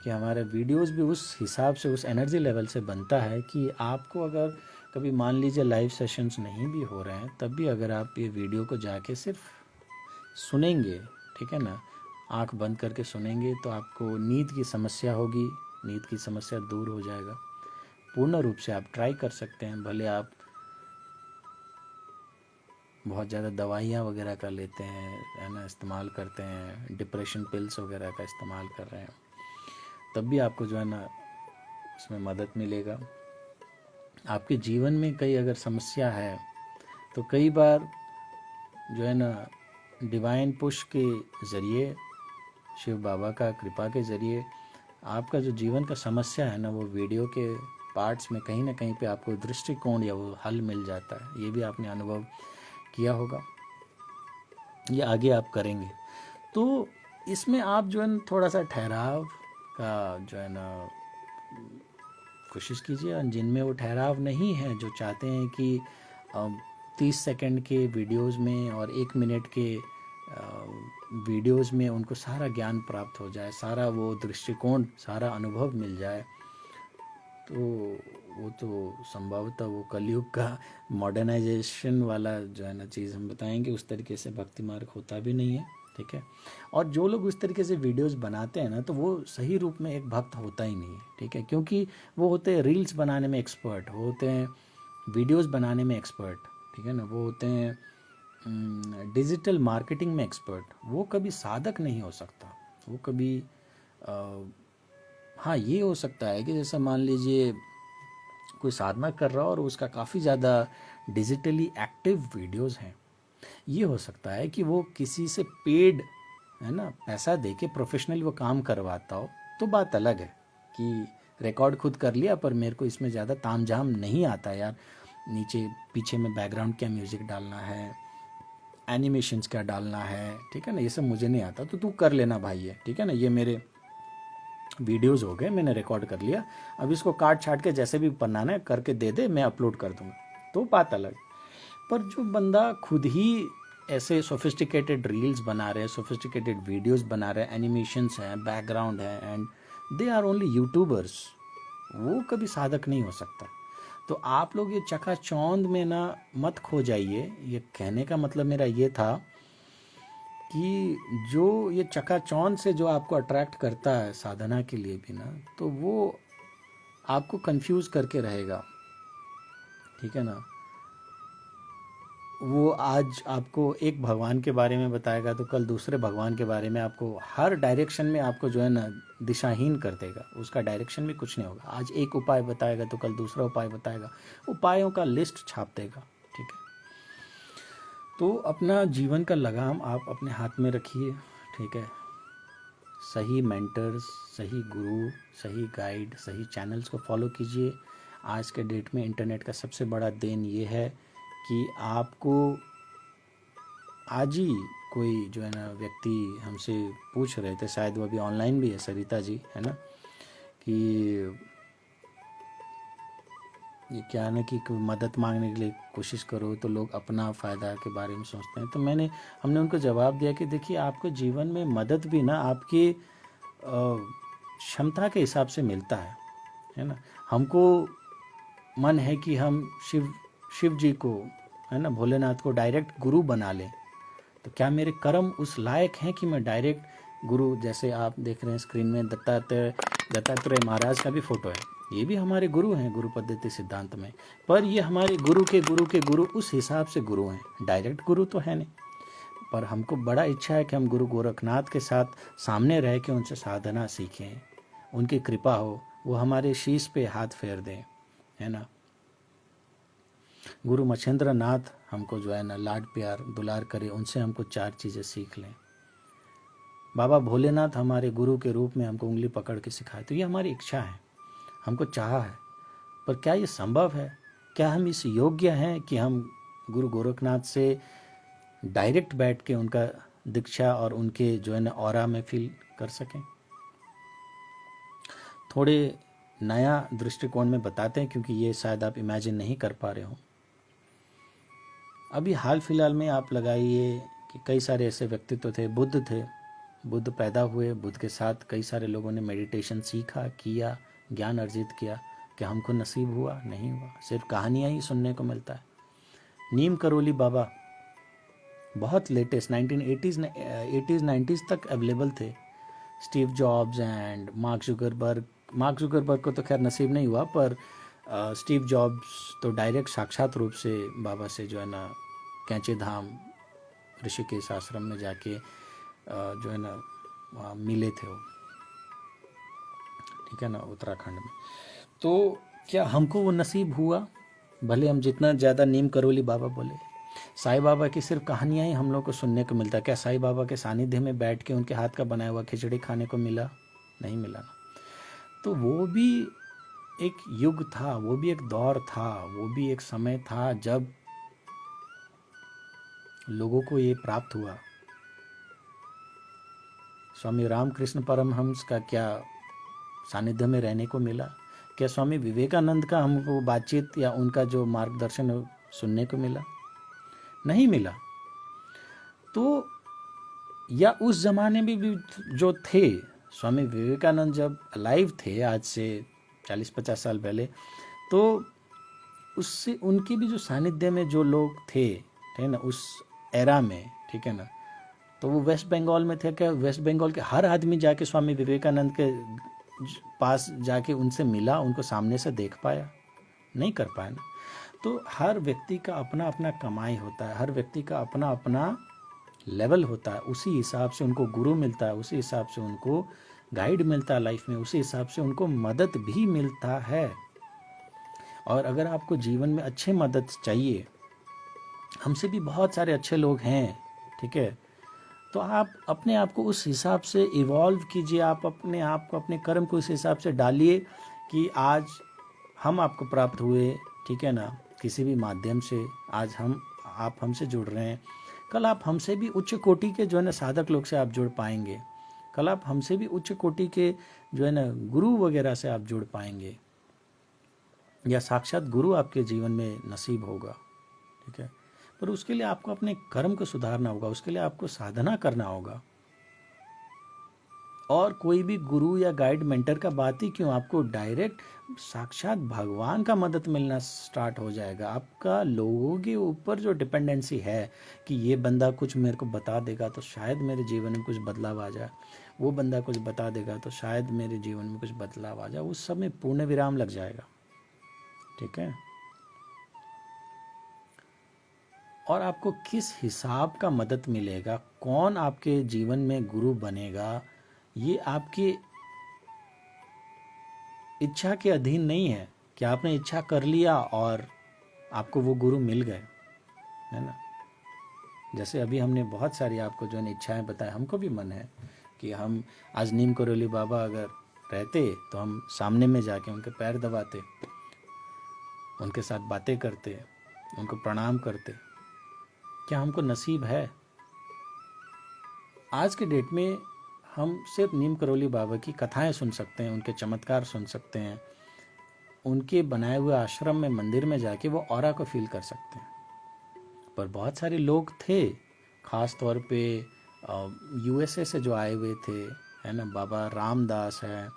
S1: कि हमारे वीडियोस भी उस हिसाब से, उस एनर्जी लेवल से बनता है कि आपको अगर कभी मान लीजिए लाइव सेशंस नहीं भी हो रहे हैं, तब भी अगर आप ये वीडियो को जाके सिर्फ सुनेंगे, ठीक है ना, आंख बंद करके सुनेंगे, तो आपको नींद की समस्या होगी, नींद की समस्या दूर हो जाएगा। पूर्ण रूप से आप ट्राई कर सकते हैं, भले आप बहुत ज़्यादा दवाइयाँ वगैरह का लेते हैं, है ना, इस्तेमाल करते हैं, डिप्रेशन पिल्स वगैरह का इस्तेमाल कर रहे हैं, तब भी आपको जो है ना उसमें मदद मिलेगा। आपके जीवन में कई अगर समस्या है तो कई बार जो है ना डिवाइन पुश के ज़रिए, शिव बाबा का कृपा के ज़रिए आपका जो जीवन का समस्या है ना, वो वीडियो के पार्ट्स में कहीं ना कहीं पे आपको दृष्टिकोण या वो हल मिल जाता है। ये भी आपने अनुभव किया होगा, ये आगे आप करेंगे। तो इसमें आप जो है ना थोड़ा सा ठहराव का जो है ना कोशिश कीजिए। और जिनमें वो ठहराव नहीं है, जो चाहते हैं कि 30 सेकंड के वीडियोस में और 1 मिनट के वीडियोस में उनको सारा ज्ञान प्राप्त हो जाए, सारा वो दृष्टिकोण, सारा अनुभव मिल जाए, तो वो तो संभवतः वो कलयुग का मॉडर्नाइजेशन वाला जो है ना चीज़ हम बताएंगे, उस तरीके से भक्ति मार्ग होता भी नहीं है, ठीक है। और जो लोग उस तरीके से वीडियोस बनाते हैं ना, तो वो सही रूप में एक भक्त होता ही नहीं है, ठीक है, क्योंकि वो होते हैं रील्स बनाने में एक्सपर्ट, वो होते हैं वीडियोस बनाने में एक्सपर्ट, ठीक है ना, वो होते हैं डिजिटल मार्केटिंग में एक्सपर्ट। वो कभी साधक नहीं हो सकता, वो कभी हाँ ये हो सकता है कि जैसा मान लीजिए कोई साधना कर रहा हो और उसका काफ़ी ज़्यादा डिजिटली एक्टिव वीडियोस हैं, ये हो सकता है कि वो किसी से पेड, है ना, पैसा दे के प्रोफेशनली वो काम करवाता हो, तो बात अलग है कि रिकॉर्ड खुद कर लिया, पर मेरे को इसमें ज़्यादा तामझाम नहीं आता यार, नीचे पीछे में बैकग्राउंड क्या म्यूज़िक डालना है, एनिमेशंस क्या डालना है, ठीक है ना, ये सब मुझे नहीं आता, तो तू कर लेना भाई है, ठीक है ना, ये मेरे वीडियोस हो गए, मैंने रिकॉर्ड कर लिया, अब इसको काट छाट के जैसे भी बनाना है करके दे दे, मैं अपलोड कर दूंगा, तो बात अलग। पर जो बंदा खुद ही ऐसे सोफिस्टिकेटेड रील्स बना रहे हैं, सोफिस्टिकेटेड वीडियोस बना रहे हैं, एनिमेशंस हैं, बैकग्राउंड है, and they are only YouTubers, वो कभी साधक नहीं हो सकता। तो आप लोग ये चकाचौंध में ना मत खो जाइए। ये कहने का मतलब मेरा ये था कि जो ये चकाचौंध से जो आपको अट्रैक्ट करता है साधना के लिए भी ना, तो वो आपको कंफ्यूज करके रहेगा, ठीक है ना। वो आज आपको एक भगवान के बारे में बताएगा तो कल दूसरे भगवान के बारे में, आपको हर डायरेक्शन में आपको जो है ना दिशाहीन कर देगा, उसका डायरेक्शन भी कुछ नहीं होगा। आज एक उपाय बताएगा तो कल दूसरा उपाय बताएगा, उपायों का लिस्ट छाप देगा, ठीक है। तो अपना जीवन का लगाम आप अपने हाथ में रखिए, ठीक है, सही मेंटर्स, सही गुरु, सही गाइड, सही चैनल्स को फॉलो कीजिए। आज के डेट में इंटरनेट का सबसे बड़ा देन ये है कि आपको आज ही कोई जो है ना व्यक्ति हमसे पूछ रहे थे, शायद वो अभी ऑनलाइन भी है, सरिता जी है ना, कि ये क्या है ना कि कोई मदद मांगने के लिए कोशिश करो तो लोग अपना फ़ायदा के बारे में सोचते हैं। तो हमने उनको जवाब दिया कि देखिए, आपको जीवन में मदद भी ना आपकी क्षमता के हिसाब से मिलता है ना। हमको मन है कि हम शिव जी को, है ना, भोलेनाथ को डायरेक्ट गुरु बना लें, तो क्या मेरे कर्म उस लायक हैं कि मैं डायरेक्ट गुरु, जैसे आप देख रहे हैं स्क्रीन में दत्तात्रेय महाराज का भी फोटो है, ये भी हमारे गुरु हैं गुरु पद्धति सिद्धांत में, पर ये हमारे गुरु के गुरु के गुरु उस हिसाब से गुरु हैं, डायरेक्ट गुरु तो है नहीं। पर हमको बड़ा इच्छा है कि हम गुरु गोरखनाथ के साथ सामने रह के उनसे साधना सीखें, उनकी कृपा हो, वो हमारे शीश पे हाथ फेर दें, है ना। गुरु मच्छेंद्र नाथ हमको जो है ना लाड प्यार दुलार करे, उनसे हमको 4 चीज़ें सीख लें। बाबा भोलेनाथ हमारे गुरु के रूप में हमको उंगली पकड़ के सिखाए। तो ये हमारी इच्छा है, हमको चाह है, पर क्या ये संभव है? क्या हम इस योग्य हैं कि हम गुरु गोरखनाथ से डायरेक्ट बैठ के उनका दीक्षा और उनके जो है ना ऑरा में फील कर सकें? थोड़े नया दृष्टिकोण में बताते हैं, क्योंकि ये शायद आप इमेजिन नहीं कर पा रहे हो। अभी हाल फिलहाल में आप लगाइए कि कई सारे ऐसे व्यक्तित्व थे, बुद्ध पैदा हुए, बुद्ध के साथ कई सारे लोगों ने मेडिटेशन सीखा, किया, ज्ञान अर्जित किया। क्या हमको नसीब हुआ? नहीं हुआ, सिर्फ कहानियाँ ही सुनने को मिलता है। नीम करोली बाबा बहुत लेटेस्ट 1980s 90s तक अवेलेबल थे। Steve jobs and mark Zuckerberg को तो खैर नसीब नहीं हुआ, पर स्टीव जॉब्स तो डायरेक्ट साक्षात रूप से बाबा से जो है ना कैंचे धाम ऋषिकेश आश्रम में जाके जो है ना वहाँ मिले थे वो, ठीक है ना, उत्तराखंड में। तो क्या हमको वो नसीब हुआ? भले हम जितना ज़्यादा नीम करोली बाबा बोले, साईं बाबा की सिर्फ कहानियाँ ही हम लोग को सुनने को मिलता है। क्या साईं बाबा के सानिध्य में बैठ के उनके हाथ का बनाया हुआ खिचड़ी खाने को मिला? नहीं मिला ना। तो वो भी एक युग था, वो भी एक दौर था, वो भी एक समय था जब लोगों को ये प्राप्त हुआ। स्वामी रामकृष्ण परमहंस का क्या सानिध्य में रहने को मिला? क्या स्वामी विवेकानंद का हमको बातचीत या उनका जो मार्गदर्शन सुनने को मिला? नहीं मिला। तो या उस जमाने में भी जो थे, स्वामी विवेकानंद जब अलाइव थे आज से 40-50 साल पहले, तो उससे उनके भी जो सानिध्य में जो लोग थे, ठीक है ना, उस एरा में, ठीक है ना, तो वो वेस्ट बंगाल में थे। क्या वेस्ट बंगाल के हर आदमी जाके स्वामी विवेकानंद के पास जाके उनसे मिला, उनको सामने से देख पाया? नहीं कर पाया ना। तो हर व्यक्ति का अपना अपना कमाई होता है, हर व्यक्ति का अपना अपना लेवल होता है, उसी हिसाब से उनको गुरु मिलता है, उसी हिसाब से उनको गाइड मिलता है लाइफ में, उसी हिसाब से उनको मदद भी मिलता है। और अगर आपको जीवन में अच्छे मदद चाहिए, हमसे भी बहुत सारे अच्छे लोग हैं, ठीक है, तो आप अपने आप को उस हिसाब से इवॉल्व कीजिए, आप अपने आप को, अपने कर्म को इस हिसाब से डालिए कि आज हम आपको प्राप्त हुए, ठीक है ना, किसी भी माध्यम से आज आप हमसे जुड़ रहे हैं, कल आप हमसे भी उच्च कोटि के जो है ना साधक लोग से आप जुड़ पाएंगे, कल आप हमसे भी उच्च कोटि के जो है ना गुरु वगैरह से आप जुड़ पाएंगे, या साक्षात गुरु आपके जीवन में नसीब होगा, ठीक है। पर उसके लिए आपको अपने कर्म को सुधारना होगा, उसके लिए आपको साधना करना होगा। और कोई भी गुरु या गाइड मेंटर का बात ही क्यों, आपको डायरेक्ट साक्षात भगवान का मदद मिलना स्टार्ट हो जाएगा। आपका लोगों के ऊपर जो डिपेंडेंसी है कि ये बंदा कुछ मेरे को बता देगा तो शायद मेरे जीवन में कुछ बदलाव आ जाए, वो बंदा कुछ बता देगा तो शायद मेरे जीवन में कुछ बदलाव आ जाए, उस सब में पूर्ण विराम लग जाएगा, ठीक है। और आपको किस हिसाब का मदद मिलेगा, कौन आपके जीवन में गुरु बनेगा, ये आपकी इच्छा के अधीन नहीं है कि आपने इच्छा कर लिया और आपको वो गुरु मिल गए, है ना। जैसे अभी हमने बहुत सारी आपको जो है इच्छाएं बताएं, हमको भी मन है कि हम आज नीम करोली बाबा अगर रहते तो हम सामने में जाके उनके पैर दबाते, उनके साथ बातें करते, उनको प्रणाम करते। क्या हमको नसीब है? आज के डेट में हम सिर्फ नीम करोली बाबा की कथाएं सुन सकते हैं, उनके चमत्कार सुन सकते हैं, उनके बनाए हुए आश्रम में, मंदिर में जाके वो ऑरा को फील कर सकते हैं। पर बहुत सारे लोग थे, ख़ास तौर पे यूएसए से जो आए हुए थे, है ना, बाबा रामदास है,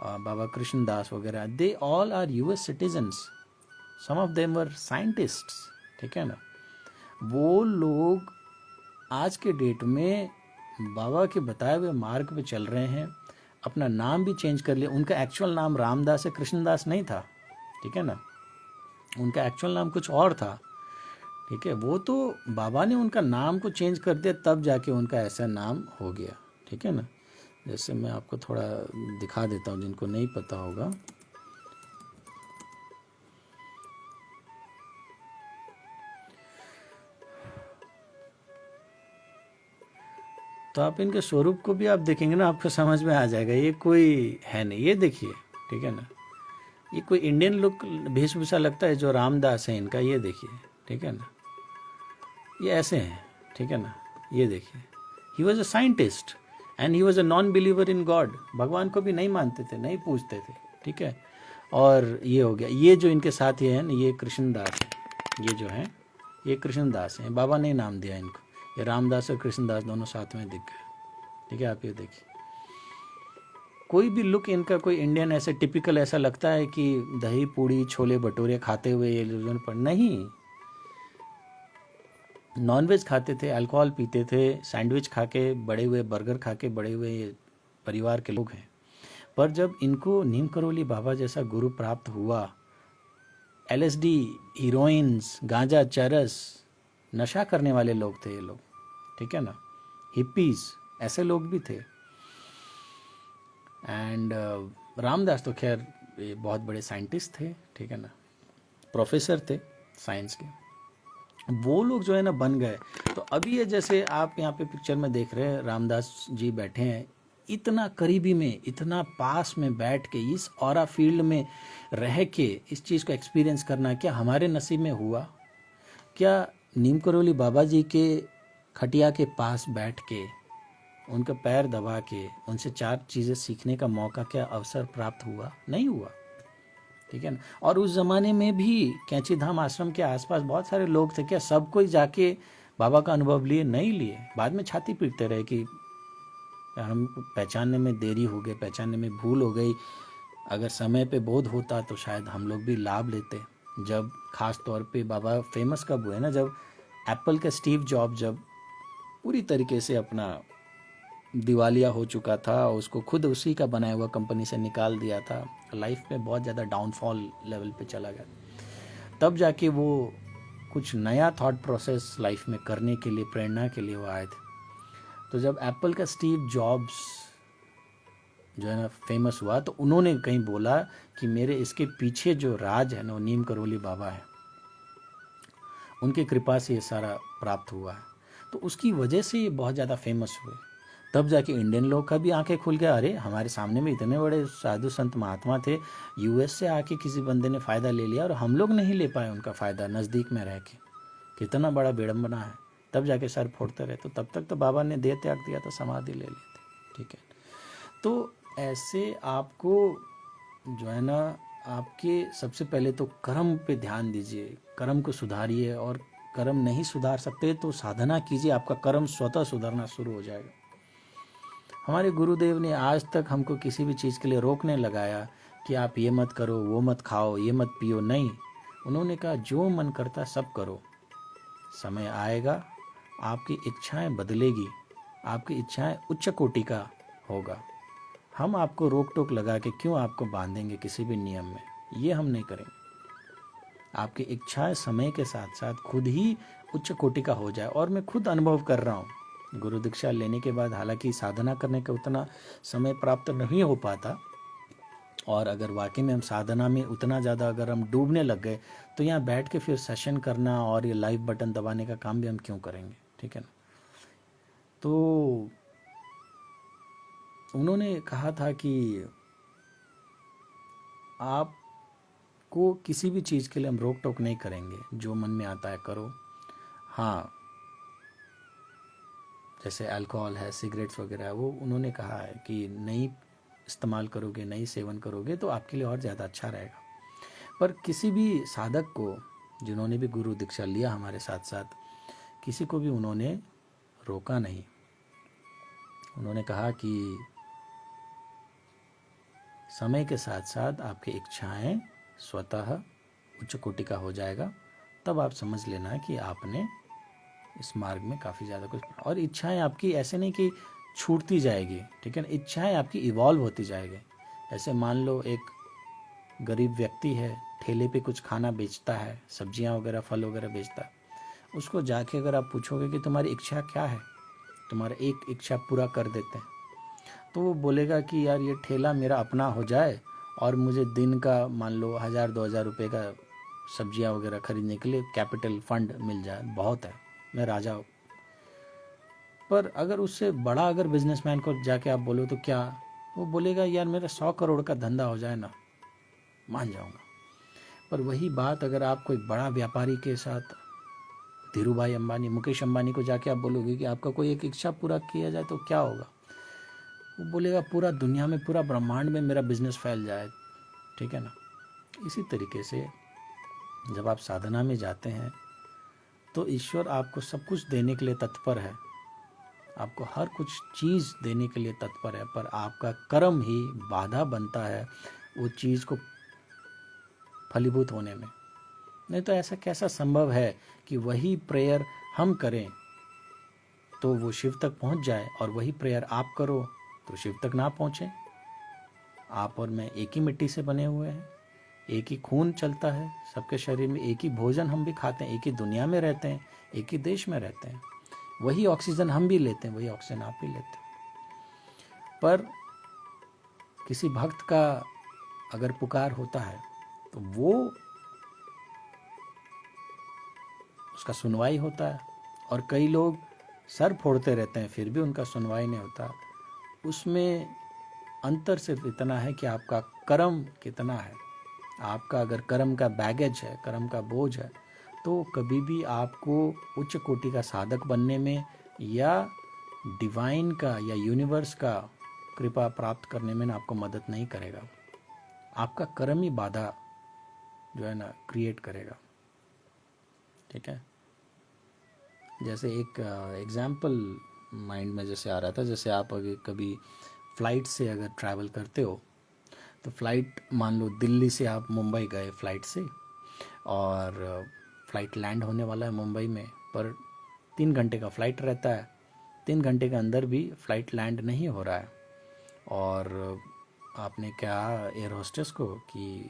S1: बाबा कृष्णदास वगैरह, they all are US citizens, some of them were scientists, ठीक है ना। वो लोग आज के डेट में बाबा के बताए हुए मार्ग पे चल रहे हैं, अपना नाम भी चेंज कर लिया। उनका एक्चुअल नाम रामदास है, कृष्णदास नहीं था, ठीक है ना, उनका एक्चुअल नाम कुछ और था, ठीक है। वो तो बाबा ने उनका नाम को चेंज कर दिया, तब जाके उनका ऐसा नाम हो गया, ठीक है ना। जैसे मैं आपको थोड़ा दिखा देता हूँ जिनको नहीं पता होगा। तो आप इनके स्वरूप को भी आप देखेंगे ना, आपको समझ में आ जाएगा ये कोई है नहीं। ये देखिए, ठीक है ना, ये कोई इंडियन लुक वेशभूषा लगता है जो रामदास है इनका, ये देखिए, ठीक है ना, ये ऐसे हैं, ठीक है ना। ये देखिए, he was a scientist and he was a non believer in God, भगवान को भी नहीं मानते थे, नहीं पूछते थे, ठीक है। और ये हो गया, ये जो इनके साथ ये है ना, ये कृष्णदास है, ये जो है ये कृष्णदास हैं, बाबा ने नाम दिया इनको। ये रामदास और कृष्णदास दोनों साथ में दिख गए, ठीक है। आप ये देखिए, कोई भी लुक इनका कोई इंडियन ऐसे टिपिकल ऐसा लगता है कि दही पूड़ी छोले भटूरे खाते हुए ये लोग, पर नहीं, नॉनवेज खाते थे, अल्कोहल पीते थे, सैंडविच खा के बड़े हुए, बर्गर खा के बड़े हुए परिवार के लोग हैं। पर जब इनको नीम करोली बाबा जैसा गुरु प्राप्त हुआ, एलएसडी, हीरोइंस, गांजा, चरस, नशा करने वाले लोग थे ये लोग, ठीक है ना, हिप्पीज, ऐसे लोग भी थे। एंड रामदास तो खैर ये बहुत बड़े साइंटिस्ट थे, ठीक है ना, प्रोफेसर थे साइंस के। वो लोग जो है ना बन गए। तो अभी ये जैसे आप यहाँ पे पिक्चर में देख रहे हैं, रामदास जी बैठे हैं, इतना करीबी में, इतना पास में बैठ के, इस ऑरा फील्ड में रह के इस चीज़ को एक्सपीरियंस करना क्या हमारे नसीब में हुआ? क्या नीम करोली बाबा जी के खटिया के पास बैठ के, उनका पैर दबा के, उनसे 4 चीज़ें सीखने का मौका, क्या अवसर प्राप्त हुआ? नहीं हुआ, ठीक है ना। और उस ज़माने में भी कैंची धाम आश्रम के आसपास बहुत सारे लोग थे, क्या सब कोई जाके बाबा का अनुभव लिए? नहीं लिए। बाद में छाती पीटते रहे कि हम पहचानने में देरी हो गई, पहचानने में भूल हो गई, अगर समय पे बोध होता तो शायद हम लोग भी लाभ लेते। जब खास तौर पे बाबा फेमस कब हुए ना, जब एप्पल का स्टीव जॉब जब पूरी तरीके से अपना दिवालिया हो चुका था, उसको खुद उसी का बनाया हुआ कंपनी से निकाल दिया था, लाइफ में बहुत ज़्यादा डाउनफॉल लेवल पे चला गया, तब जाके वो कुछ नया थॉट प्रोसेस लाइफ में करने के लिए, प्रेरणा के लिए वो आए थे। तो जब एप्पल का स्टीव जॉब्स जो है ना फेमस हुआ, तो उन्होंने कहीं बोला कि मेरे इसके पीछे जो राज है ना, वो नीम करोली बाबा है, उनकी कृपा से ये सारा प्राप्त हुआ है। तो उसकी वजह से ये बहुत ज़्यादा फेमस हुए। तब जाके इंडियन लोग का भी आंखें खुल गया, अरे हमारे सामने में इतने बड़े साधु संत महात्मा थे, यूएस से आके किसी बंदे ने फ़ायदा ले लिया और हम लोग नहीं ले पाए उनका फ़ायदा नज़दीक में रह के, कितना बड़ा विडम्बना है। तब जाके सर फोड़ते रहे। तो तब तक तो बाबा ने देह त्याग दिया था, समाधि ले ली थी, ठीक है। तो ऐसे आपको जो है ना, आपके सबसे पहले तो कर्म पे ध्यान दीजिए, कर्म को सुधारिए, और कर्म नहीं सुधार सकते तो साधना कीजिए, आपका कर्म स्वतः सुधरना शुरू हो जाएगा। हमारे गुरुदेव ने आज तक हमको किसी भी चीज़ के लिए रोकने लगाया कि आप ये मत करो, वो मत खाओ, ये मत पियो, नहीं। उन्होंने कहा जो मन करता सब करो, समय आएगा आपकी इच्छाएं बदलेगी, आपकी इच्छाएं उच्च कोटि का होगा। हम आपको रोक टोक लगा के क्यों आपको बांधेंगे किसी भी नियम में, ये हम नहीं करेंगे। आपकी इच्छाएं समय के साथ साथ खुद ही उच्च कोटि का हो जाए। और मैं खुद अनुभव कर रहा हूँ गुरु दीक्षा लेने के बाद, हालांकि साधना करने का उतना समय प्राप्त नहीं हो पाता, और अगर वाकई में हम साधना में उतना ज़्यादा अगर हम डूबने लग गए तो यहाँ बैठ के फिर सेशन करना और ये लाइव बटन दबाने का काम भी हम क्यों करेंगे, ठीक है ना। तो उन्होंने कहा था कि आपको किसी भी चीज़ के लिए हम रोक टोक नहीं करेंगे, जो मन में आता है करो। हाँ, जैसे अल्कोहल है, सिगरेट्स वगैरह है, वो उन्होंने कहा है कि नहीं इस्तेमाल करोगे, नहीं सेवन करोगे तो आपके लिए और ज़्यादा अच्छा रहेगा। पर किसी भी साधक को, जिन्होंने भी गुरु दीक्षा लिया हमारे साथ साथ, किसी को भी उन्होंने रोका नहीं। उन्होंने कहा कि समय के साथ साथ आपकी इच्छाएं स्वतः उच्च कोटि का हो जाएगा, तब आप समझ लेना कि आपने इस मार्ग में काफ़ी ज़्यादा कुछ। और इच्छाएं आपकी ऐसे नहीं कि छूटती जाएगी, ठीक है ना, इच्छाएं आपकी इवॉल्व होती जाएगी। ऐसे मान लो एक गरीब व्यक्ति है, ठेले पे कुछ खाना बेचता है, सब्जियां वगैरह फल वगैरह बेचता है, उसको जाके अगर आप पूछोगे कि तुम्हारी इच्छा क्या है, तुम्हारा एक इच्छा पूरा कर देते हैं, तो वो बोलेगा कि यार ये ठेला मेरा अपना हो जाए और मुझे दिन का मान लो 1000-2000 रुपये का सब्जियां वगैरह खरीदने के लिए कैपिटल फंड मिल जाए, बहुत है, मैं राजा हूँ। पर अगर उससे बड़ा अगर बिजनेसमैन को जाके आप बोलो तो क्या, वो बोलेगा यार मेरा 100 करोड़ का धंधा हो जाए ना, मान जाऊंगा। पर वही बात अगर आप कोई बड़ा व्यापारी के साथ, धीरूभाई अंबानी, मुकेश अंबानी को जाके आप बोलोगे कि आपका कोई एक इच्छा पूरा किया जाए तो क्या होगा, वो बोलेगा पूरा दुनिया में, पूरा ब्रह्मांड में मेरा बिजनेस फैल जाए, ठीक है ना। इसी तरीके से जब आप साधना में जाते हैं तो ईश्वर आपको सब कुछ देने के लिए तत्पर है, आपको हर कुछ चीज़ देने के लिए तत्पर है, पर आपका कर्म ही बाधा बनता है वो चीज़ को फलीभूत होने में। नहीं तो ऐसा कैसा संभव है कि वही प्रेयर हम करें तो वो शिव तक पहुंच जाए, और वही प्रेयर आप करो तो शिव तक ना पहुंचे। आप और मैं एक ही मिट्टी से बने हुए हैं, एक ही खून चलता है सबके शरीर में, एक ही भोजन हम भी खाते हैं, एक ही दुनिया में रहते हैं, एक ही देश में रहते हैं, वही ऑक्सीजन हम भी लेते हैं, वही ऑक्सीजन आप भी लेते हैं। पर किसी भक्त का अगर पुकार होता है तो वो उसका सुनवाई होता है, और कई लोग सर फोड़ते रहते हैं फिर भी उनका सुनवाई नहीं होता। उसमें अंतर सिर्फ इतना है कि आपका कर्म कितना है। आपका अगर कर्म का बैगेज है, कर्म का बोझ है, तो कभी भी आपको उच्च कोटि का साधक बनने में या डिवाइन का या यूनिवर्स का कृपा प्राप्त करने में ना आपको मदद नहीं करेगा। आपका कर्म ही बाधा जो है ना क्रिएट करेगा, ठीक है। जैसे एक एग्जाम्पल माइंड में जैसे आ रहा था, जैसे आप अगर कभी फ़्लाइट से अगर ट्रैवल करते हो तो फ़्लाइट, मान लो दिल्ली से आप मुंबई गए फ़्लाइट से, और फ़्लाइट लैंड होने वाला है मुंबई में, पर 3 घंटे का फ़्लाइट रहता है, 3 घंटे के अंदर भी फ़्लाइट लैंड नहीं हो रहा है, और आपने कहा एयर होस्टेस को कि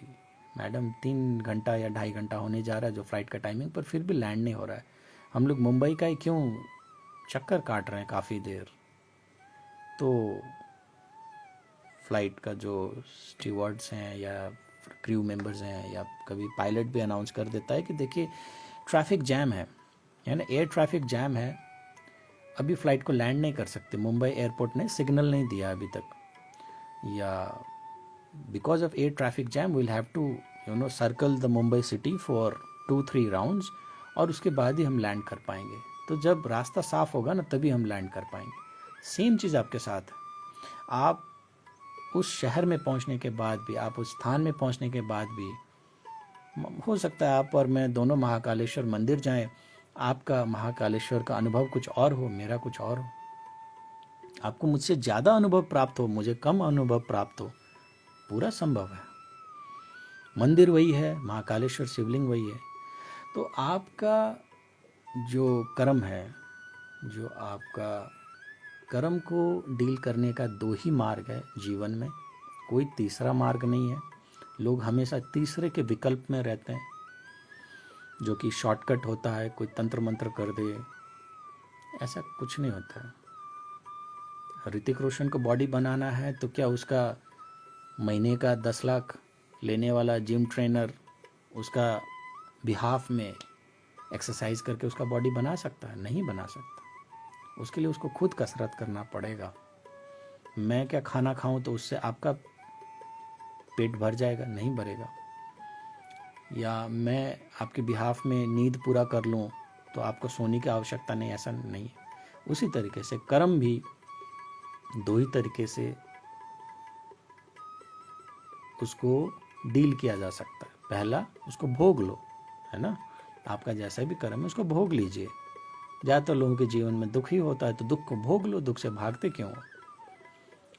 S1: मैडम 3 घंटा या 2.5 घंटा होने जा रहा है जो फ़्लाइट का टाइमिंग, पर फिर भी लैंड नहीं हो रहा है, हम लोग मुंबई का ही क्यों चक्कर काट रहे हैं काफ़ी देर। तो फ़्लाइट का जो स्टीवर्ड्स हैं या क्रू मेंबर्स हैं या कभी पायलट भी अनाउंस कर देता है कि देखिए ट्रैफिक जैम है ना, एयर ट्रैफिक जैम है, अभी फ़्लाइट को लैंड नहीं कर सकते, मुंबई एयरपोर्ट ने सिग्नल नहीं दिया अभी तक, या because of air traffic jam will have to circle the Mumbai city for 2-3 rounds, और उसके बाद ही हम लैंड कर पाएंगे। तो जब रास्ता साफ होगा ना तभी हम लैंड कर पाएंगे। सेम चीज़ आपके साथ है। आप उस शहर में पहुंचने के बाद भी, आप उस स्थान में पहुंचने के बाद भी, हो सकता है आप और मैं दोनों महाकालेश्वर मंदिर जाएं, आपका महाकालेश्वर का अनुभव कुछ और हो, मेरा कुछ और हो, आपको मुझसे ज़्यादा अनुभव प्राप्त हो, मुझे कम अनुभव प्राप्त हो, पूरा संभव है। मंदिर वही है, महाकालेश्वर शिवलिंग वही है। तो आपका जो कर्म है, जो आपका कर्म को डील करने का 2 ही मार्ग है जीवन में, कोई तीसरा मार्ग नहीं है। लोग हमेशा तीसरे के विकल्प में रहते हैं, जो कि शॉर्टकट होता है, कोई तंत्र मंत्र कर दे, ऐसा कुछ नहीं होता है। ऋतिक रोशन को बॉडी बनाना है तो क्या उसका महीने का 10 लाख लेने वाला जिम ट्रेनर उसका बिहाफ में एक्सरसाइज करके उसका बॉडी बना सकता है? नहीं बना सकता। उसके लिए उसको खुद कसरत करना पड़ेगा, मैं क्या खाना खाऊं तो उससे आपका पेट भर जाएगा? नहीं भरेगा। या मैं आपके बिहाफ में नींद पूरा कर लूं तो आपको सोने की आवश्यकता नहीं, ऐसा नहीं है। उसी तरीके से कर्म भी दो ही तरीके से उसको डील किया जा सकता है। पहला, उसको भोग लो, है ना, आपका जैसा भी कर्म है उसको भोग लीजिए। ज़्यादातर लोगों के जीवन में दुख ही होता है, तो दुख को भोग लो, दुख से भागते क्यों?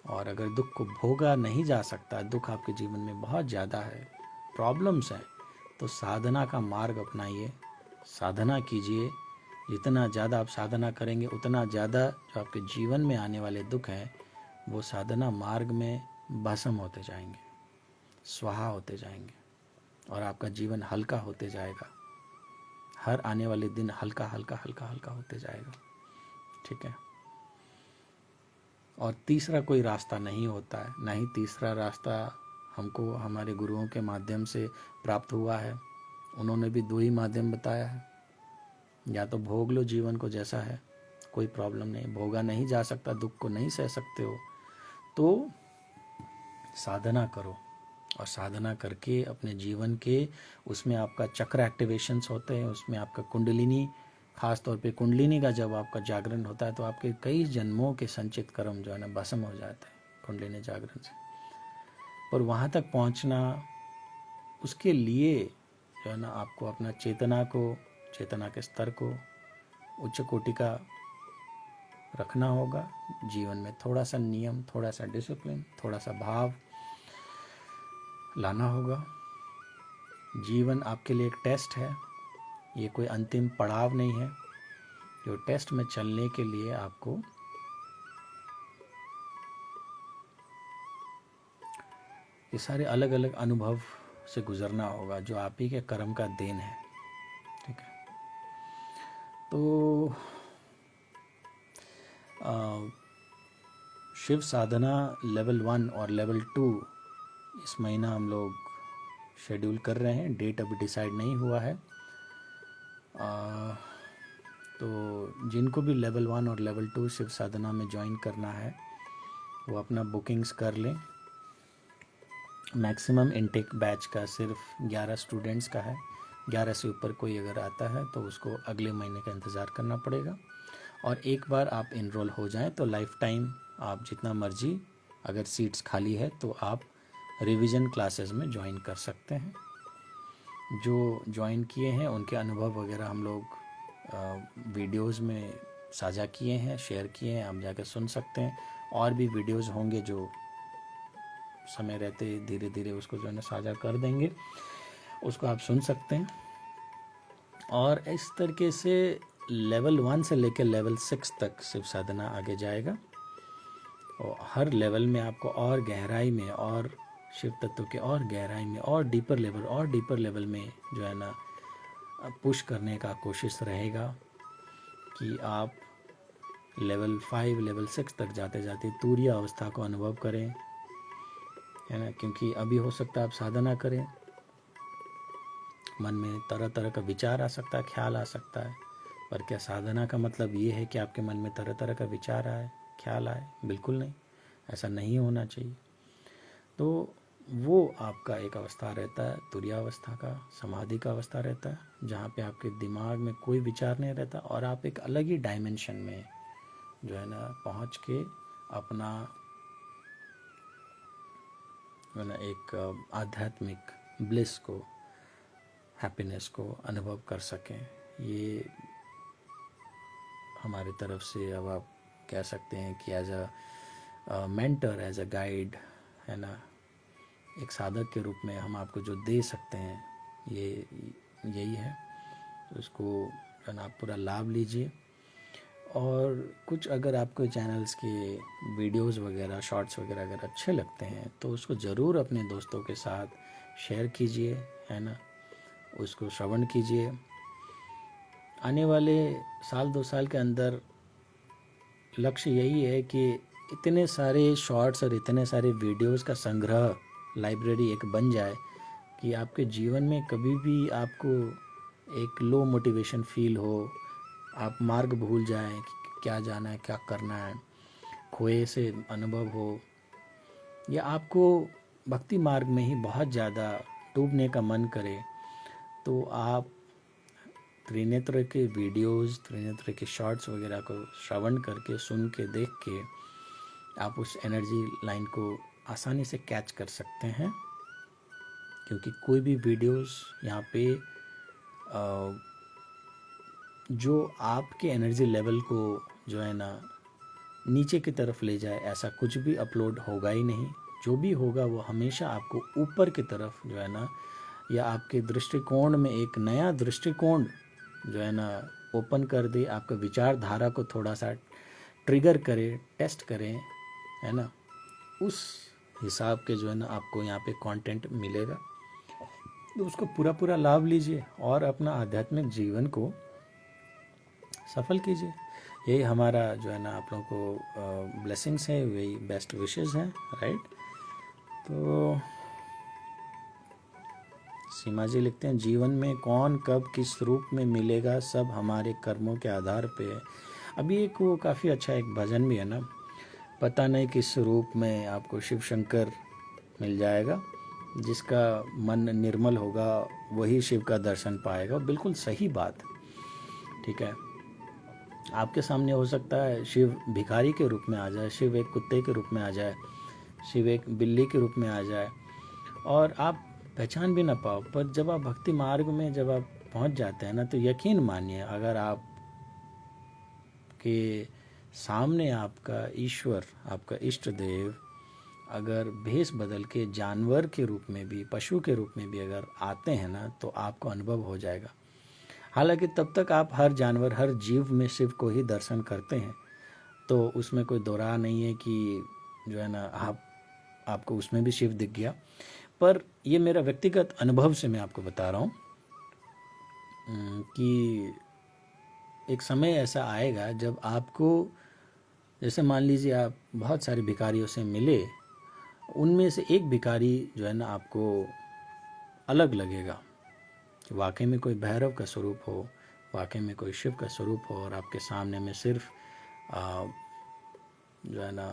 S1: और अगर दुख को भोगा नहीं जा सकता, दुख आपके जीवन में बहुत ज़्यादा है, प्रॉब्लम्स हैं, तो साधना का मार्ग अपनाइए, साधना कीजिए। जितना ज़्यादा आप साधना करेंगे उतना ज़्यादा जो आपके जीवन में आने वाले दुख हैं वो साधना मार्ग में भस्म होते जाएंगे, स्वाहा होते जाएंगे, और आपका जीवन हल्का होते जाएगा। हर आने वाले दिन हल्का हल्का हल्का हल्का होते जाएगा। ठीक है। और तीसरा कोई रास्ता नहीं होता है, ना ही तीसरा रास्ता हमको हमारे गुरुओं के माध्यम से प्राप्त हुआ है। उन्होंने भी दो ही माध्यम बताया है, या तो भोग लो जीवन को जैसा है, कोई प्रॉब्लम नहीं, भोगा नहीं जा सकता, दुख को नहीं सह सकते हो तो साधना करो, और साधना करके अपने जीवन के उसमें आपका चक्र एक्टिवेशंस होते हैं, उसमें आपका कुंडलिनी, खास तौर पे कुंडलिनी का जब आपका जागरण होता है तो आपके कई जन्मों के संचित कर्म जो है ना भस्म हो जाता है कुंडलिनी जागरण से। पर वहाँ तक पहुँचना, उसके लिए जो है ना आपको अपना चेतना के स्तर को उच्च कोटि का रखना होगा। जीवन में थोड़ा सा नियम, थोड़ा सा डिसिप्लिन, थोड़ा सा भाव लाना होगा। जीवन आपके लिए एक टेस्ट है, ये कोई अंतिम पड़ाव नहीं है। जो टेस्ट में चलने के लिए आपको ये सारे अलग अलग अनुभव से गुजरना होगा, जो आप ही के कर्म का देन है। ठीक है। तो शिव साधना लेवल 1 और लेवल 2 इस महीना हम लोग शेड्यूल कर रहे हैं। डेट अभी डिसाइड नहीं हुआ है। तो जिनको भी लेवल 1 और लेवल 2 शिव साधना में ज्वाइन करना है वो अपना बुकिंग्स कर लें। मैक्सिमम इनटेक बैच का सिर्फ 11 स्टूडेंट्स का है। 11 से ऊपर कोई अगर आता है तो उसको अगले महीने का इंतज़ार करना पड़ेगा। और एक बार आप इनरोल हो जाएं तो लाइफ टाइम आप जितना मर्जी, अगर सीट्स खाली है तो आप रिवीजन क्लासेस में ज्वाइन कर सकते हैं। जो ज्वाइन किए हैं उनके अनुभव वगैरह हम लोग वीडियोस में साझा किए हैं, शेयर किए हैं, आप जाकर सुन सकते हैं। और भी वीडियोस होंगे जो समय रहते धीरे धीरे उसको जो है ना साझा कर देंगे, उसको आप सुन सकते हैं। और इस तरीके से लेवल 1 से लेकर लेवल 6 तक शिव साधना आगे जाएगा, और हर लेवल में आपको और गहराई में, और शिव तत्व के और गहराई में, और डीपर लेवल में जो है ना पुश करने का कोशिश रहेगा कि आप लेवल 5 लेवल 6 तक जाते जाते तुरीय अवस्था को अनुभव करें, है ना। क्योंकि अभी हो सकता है आप साधना करें, मन में तरह तरह का विचार आ सकता है, ख्याल आ सकता है, पर क्या साधना का मतलब ये है कि आपके मन में तरह तरह का विचार आए, ख्याल आए? बिल्कुल नहीं, ऐसा नहीं होना चाहिए। तो वो आपका एक अवस्था रहता है, तुरीय अवस्था का, समाधि का अवस्था रहता है, जहाँ पे आपके दिमाग में कोई विचार नहीं रहता, और आप एक अलग ही डायमेंशन में जो है ना पहुँच के अपना जो है ना एक आध्यात्मिक ब्लिस को, हैप्पीनेस को अनुभव कर सकें। ये हमारी तरफ से, अब आप कह सकते हैं कि as a mentor, as a guide, है ना, एक साधक के रूप में हम आपको जो दे सकते हैं ये यही है। तो इसको जो है ना आप पूरा लाभ लीजिए। और कुछ अगर आपको चैनल्स के वीडियोस वगैरह, शॉर्ट्स वगैरह अगर अच्छे लगते हैं तो उसको ज़रूर अपने दोस्तों के साथ शेयर कीजिए, है ना, उसको श्रवण कीजिए। आने वाले साल 2 साल के अंदर लक्ष्य यही है कि इतने सारे शॉर्ट्स और इतने सारे वीडियोस का संग्रह, लाइब्रेरी एक बन जाए कि आपके जीवन में कभी भी आपको एक लो मोटिवेशन फील हो, आप मार्ग भूल जाएं कि क्या जाना है, क्या करना है, खोए से अनुभव हो, या आपको भक्ति मार्ग में ही बहुत ज़्यादा डूबने का मन करे, तो आप त्रिनेत्र के वीडियोस, त्रिनेत्र के शॉर्ट्स वगैरह को श्रवण करके, सुन के, देख के आप उस एनर्जी लाइन को आसानी से कैच कर सकते हैं। क्योंकि कोई भी वीडियोस यहाँ पे जो आपके एनर्जी लेवल को जो है ना नीचे की तरफ ले जाए, ऐसा कुछ भी अपलोड होगा ही नहीं। जो भी होगा वो हमेशा आपको ऊपर की तरफ जो है ना, या आपके दृष्टिकोण में एक नया दृष्टिकोण जो है ना ओपन कर दे, आपका विचारधारा को थोड़ा सा ट्रिगर करे, टेस्ट करें, है ना। उस हिसाब के जो है ना आपको यहाँ पे कंटेंट मिलेगा, तो उसको पूरा पूरा लाभ लीजिए और अपना आध्यात्मिक जीवन को सफल कीजिए। यही हमारा जो है ना आप लोगों को ब्लेसिंग्स है, वही बेस्ट विशेस हैं, राइट। तो सीमा जी लिखते हैं, जीवन में कौन कब किस रूप में मिलेगा सब हमारे कर्मों के आधार पे है। अभी एक वो काफ़ी अच्छा एक भजन भी है ना, पता नहीं किस रूप में आपको शिव शंकर मिल जाएगा, जिसका मन निर्मल होगा वही शिव का दर्शन पाएगा। बिल्कुल सही बात, ठीक है। आपके सामने हो सकता है शिव भिखारी के रूप में आ जाए, शिव एक कुत्ते के रूप में आ जाए, शिव एक बिल्ली के रूप में आ जाए, और आप पहचान भी ना पाओ। पर जब आप भक्ति मार्ग में जब आप पहुंच जाते हैं ना, तो यकीन मानिए, अगर आप के सामने आपका ईश्वर, आपका इष्ट देव अगर भेष बदल के जानवर के रूप में भी, पशु के रूप में भी अगर आते हैं ना, तो आपको अनुभव हो जाएगा। हालांकि तब तक आप हर जानवर, हर जीव में शिव को ही दर्शन करते हैं, तो उसमें कोई दो राह नहीं है कि जो है ना आपको उसमें भी शिव दिख गया। पर ये मेरा व्यक्तिगत अनुभव से मैं आपको बता रहा हूँ कि एक समय ऐसा आएगा जब आपको, जैसे मान लीजिए आप बहुत सारे भिखारियों से मिले, उनमें से एक भिखारी जो है ना आपको अलग लगेगा कि वाकई में कोई भैरव का स्वरूप हो, वाकई में कोई शिव का स्वरूप हो, और आपके सामने में सिर्फ जो है ना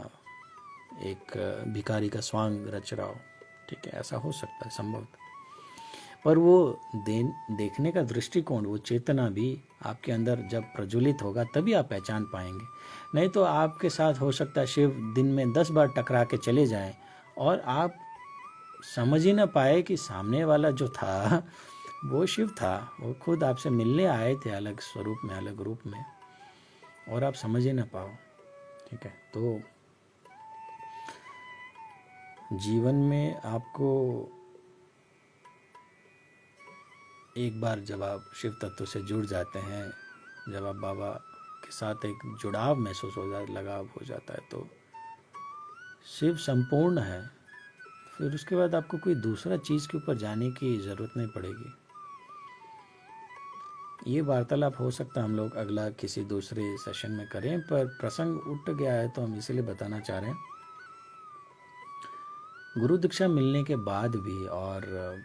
S1: एक भिखारी का स्वांग रच रहा हो, ठीक है। ऐसा हो सकता है, संभव। पर वो देखने का दृष्टिकोण, वो चेतना भी आपके अंदर जब प्रज्वलित होगा तभी आप पहचान पाएंगे। नहीं तो आपके साथ हो सकता है शिव दिन में 10 बार टकरा के चले जाएं और आप समझ ही ना पाए कि सामने वाला जो था वो शिव था, वो खुद आपसे मिलने आए थे अलग स्वरूप में, अलग रूप में, और आप समझ ही ना पाओ, ठीक है। तो जीवन में आपको एक बार जब आप शिव तत्व से जुड़ जाते हैं, जब आप बाबा के साथ एक जुड़ाव महसूस हो जाता, लगाव हो जाता है, तो शिव संपूर्ण है। फिर उसके बाद आपको कोई दूसरा चीज़ के ऊपर जाने की ज़रूरत नहीं पड़ेगी। ये वार्तालाप हो सकता है हम लोग अगला किसी दूसरे सेशन में करें, पर प्रसंग उठ गया है तो हम इसीलिए बताना चाह रहे हैं। गुरु दीक्षा मिलने के बाद भी और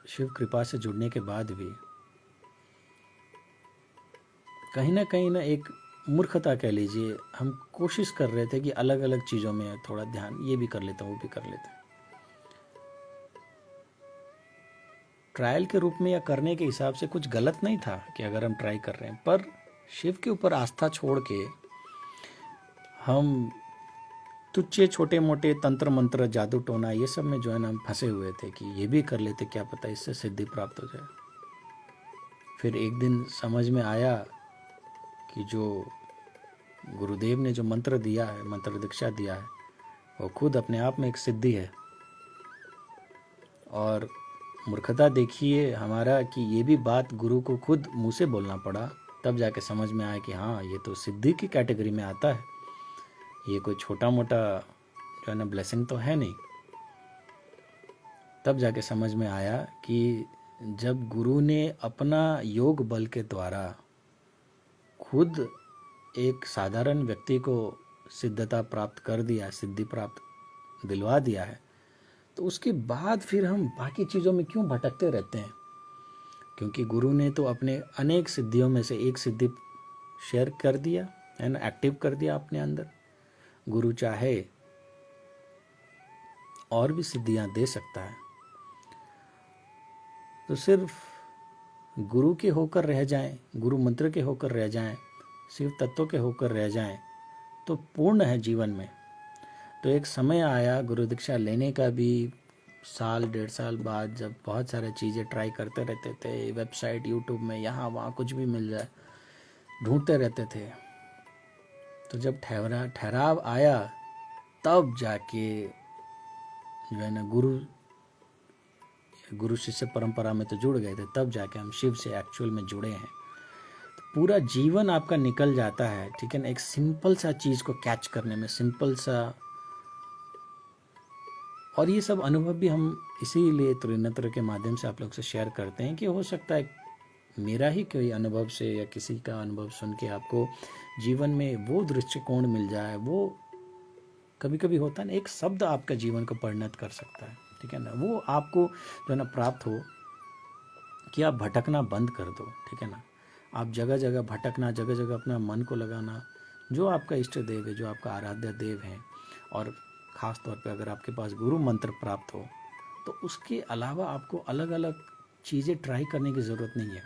S1: शिव कृपा से जुड़ने के बाद भी कहीं ना एक मूर्खता कह लीजिए, हम कोशिश कर रहे थे कि अलग अलग चीज़ों में थोड़ा ध्यान, ये भी कर लेते हैं, वो भी कर लेते हैं, ट्रायल के रूप में या करने के हिसाब से कुछ गलत नहीं था कि अगर हम ट्राई कर रहे हैं, पर शिव के ऊपर आस्था छोड़ के हम तुच्छे छोटे मोटे तंत्र मंत्र, जादू टोना, ये सब में जो है ना हम फंसे हुए थे कि ये भी कर लेते, क्या पता इससे सिद्धि प्राप्त हो जाए। फिर एक दिन समझ में आया कि जो गुरुदेव ने जो मंत्र दिया है, मंत्र दीक्षा दिया है, वो खुद अपने आप में एक सिद्धि है। और मूर्खता देखिए हमारा कि ये भी बात गुरु को खुद मुंह से बोलना पड़ा, तब जाके समझ में आया कि हाँ, ये तो सिद्धि की कैटेगरी में आता है, ये कोई छोटा मोटा जो है ना ब्लेसिंग तो है नहीं। तब जाके समझ में आया कि जब गुरु ने अपना योग बल के द्वारा खुद एक साधारण व्यक्ति को सिद्धता प्राप्त कर दिया, सिद्धि प्राप्त दिलवा दिया है, तो उसके बाद फिर हम बाकी चीज़ों में क्यों भटकते रहते हैं? क्योंकि गुरु ने तो अपने अनेक सिद्धियों में से एक सिद्धि शेयर कर दिया, है ना, एक्टिव कर दिया अपने अंदर। गुरु चाहे और भी सिद्धियां दे सकता है, तो सिर्फ गुरु के होकर रह जाएं, गुरु मंत्र के होकर रह जाएं, शिव तत्व के होकर रह जाएं, तो पूर्ण है जीवन में। तो एक समय आया गुरु दीक्षा लेने का भी, साल 1.5 साल बाद, जब बहुत सारे चीज़ें ट्राई करते रहते थे, वेबसाइट यूट्यूब में यहाँ वहाँ कुछ भी मिल जाए ढूंढते रहते थे। तो जब ठहराव आया, तब जाके जो है ना गुरु शिष्य परंपरा में तो जुड़ गए थे, तब जाके हम शिव से एक्चुअल में जुड़े हैं। तो पूरा जीवन आपका निकल जाता है, ठीक है ना, एक सिंपल सा चीज़ को कैच करने में, सिंपल सा। और ये सब अनुभव भी हम इसीलिए त्रिनेत्र के माध्यम से आप लोग से शेयर करते हैं कि हो सकता है मेरा ही कोई अनुभव से या किसी का अनुभव सुन के आपको जीवन में वो दृष्टिकोण मिल जाए। वो कभी कभी होता है ना, एक शब्द आपका जीवन को परिणत कर सकता है, ठीक है ना, वो आपको जो है ना प्राप्त हो कि आप भटकना बंद कर दो, ठीक है ना। आप जगह जगह भटकना, जगह जगह अपना मन को लगाना, जो आपका इष्ट देव है, जो आपका आराध्य देव है, और ख़ास तौर पे अगर आपके पास गुरु मंत्र प्राप्त हो, तो उसके अलावा आपको अलग अलग चीज़ें ट्राई करने की ज़रूरत नहीं है।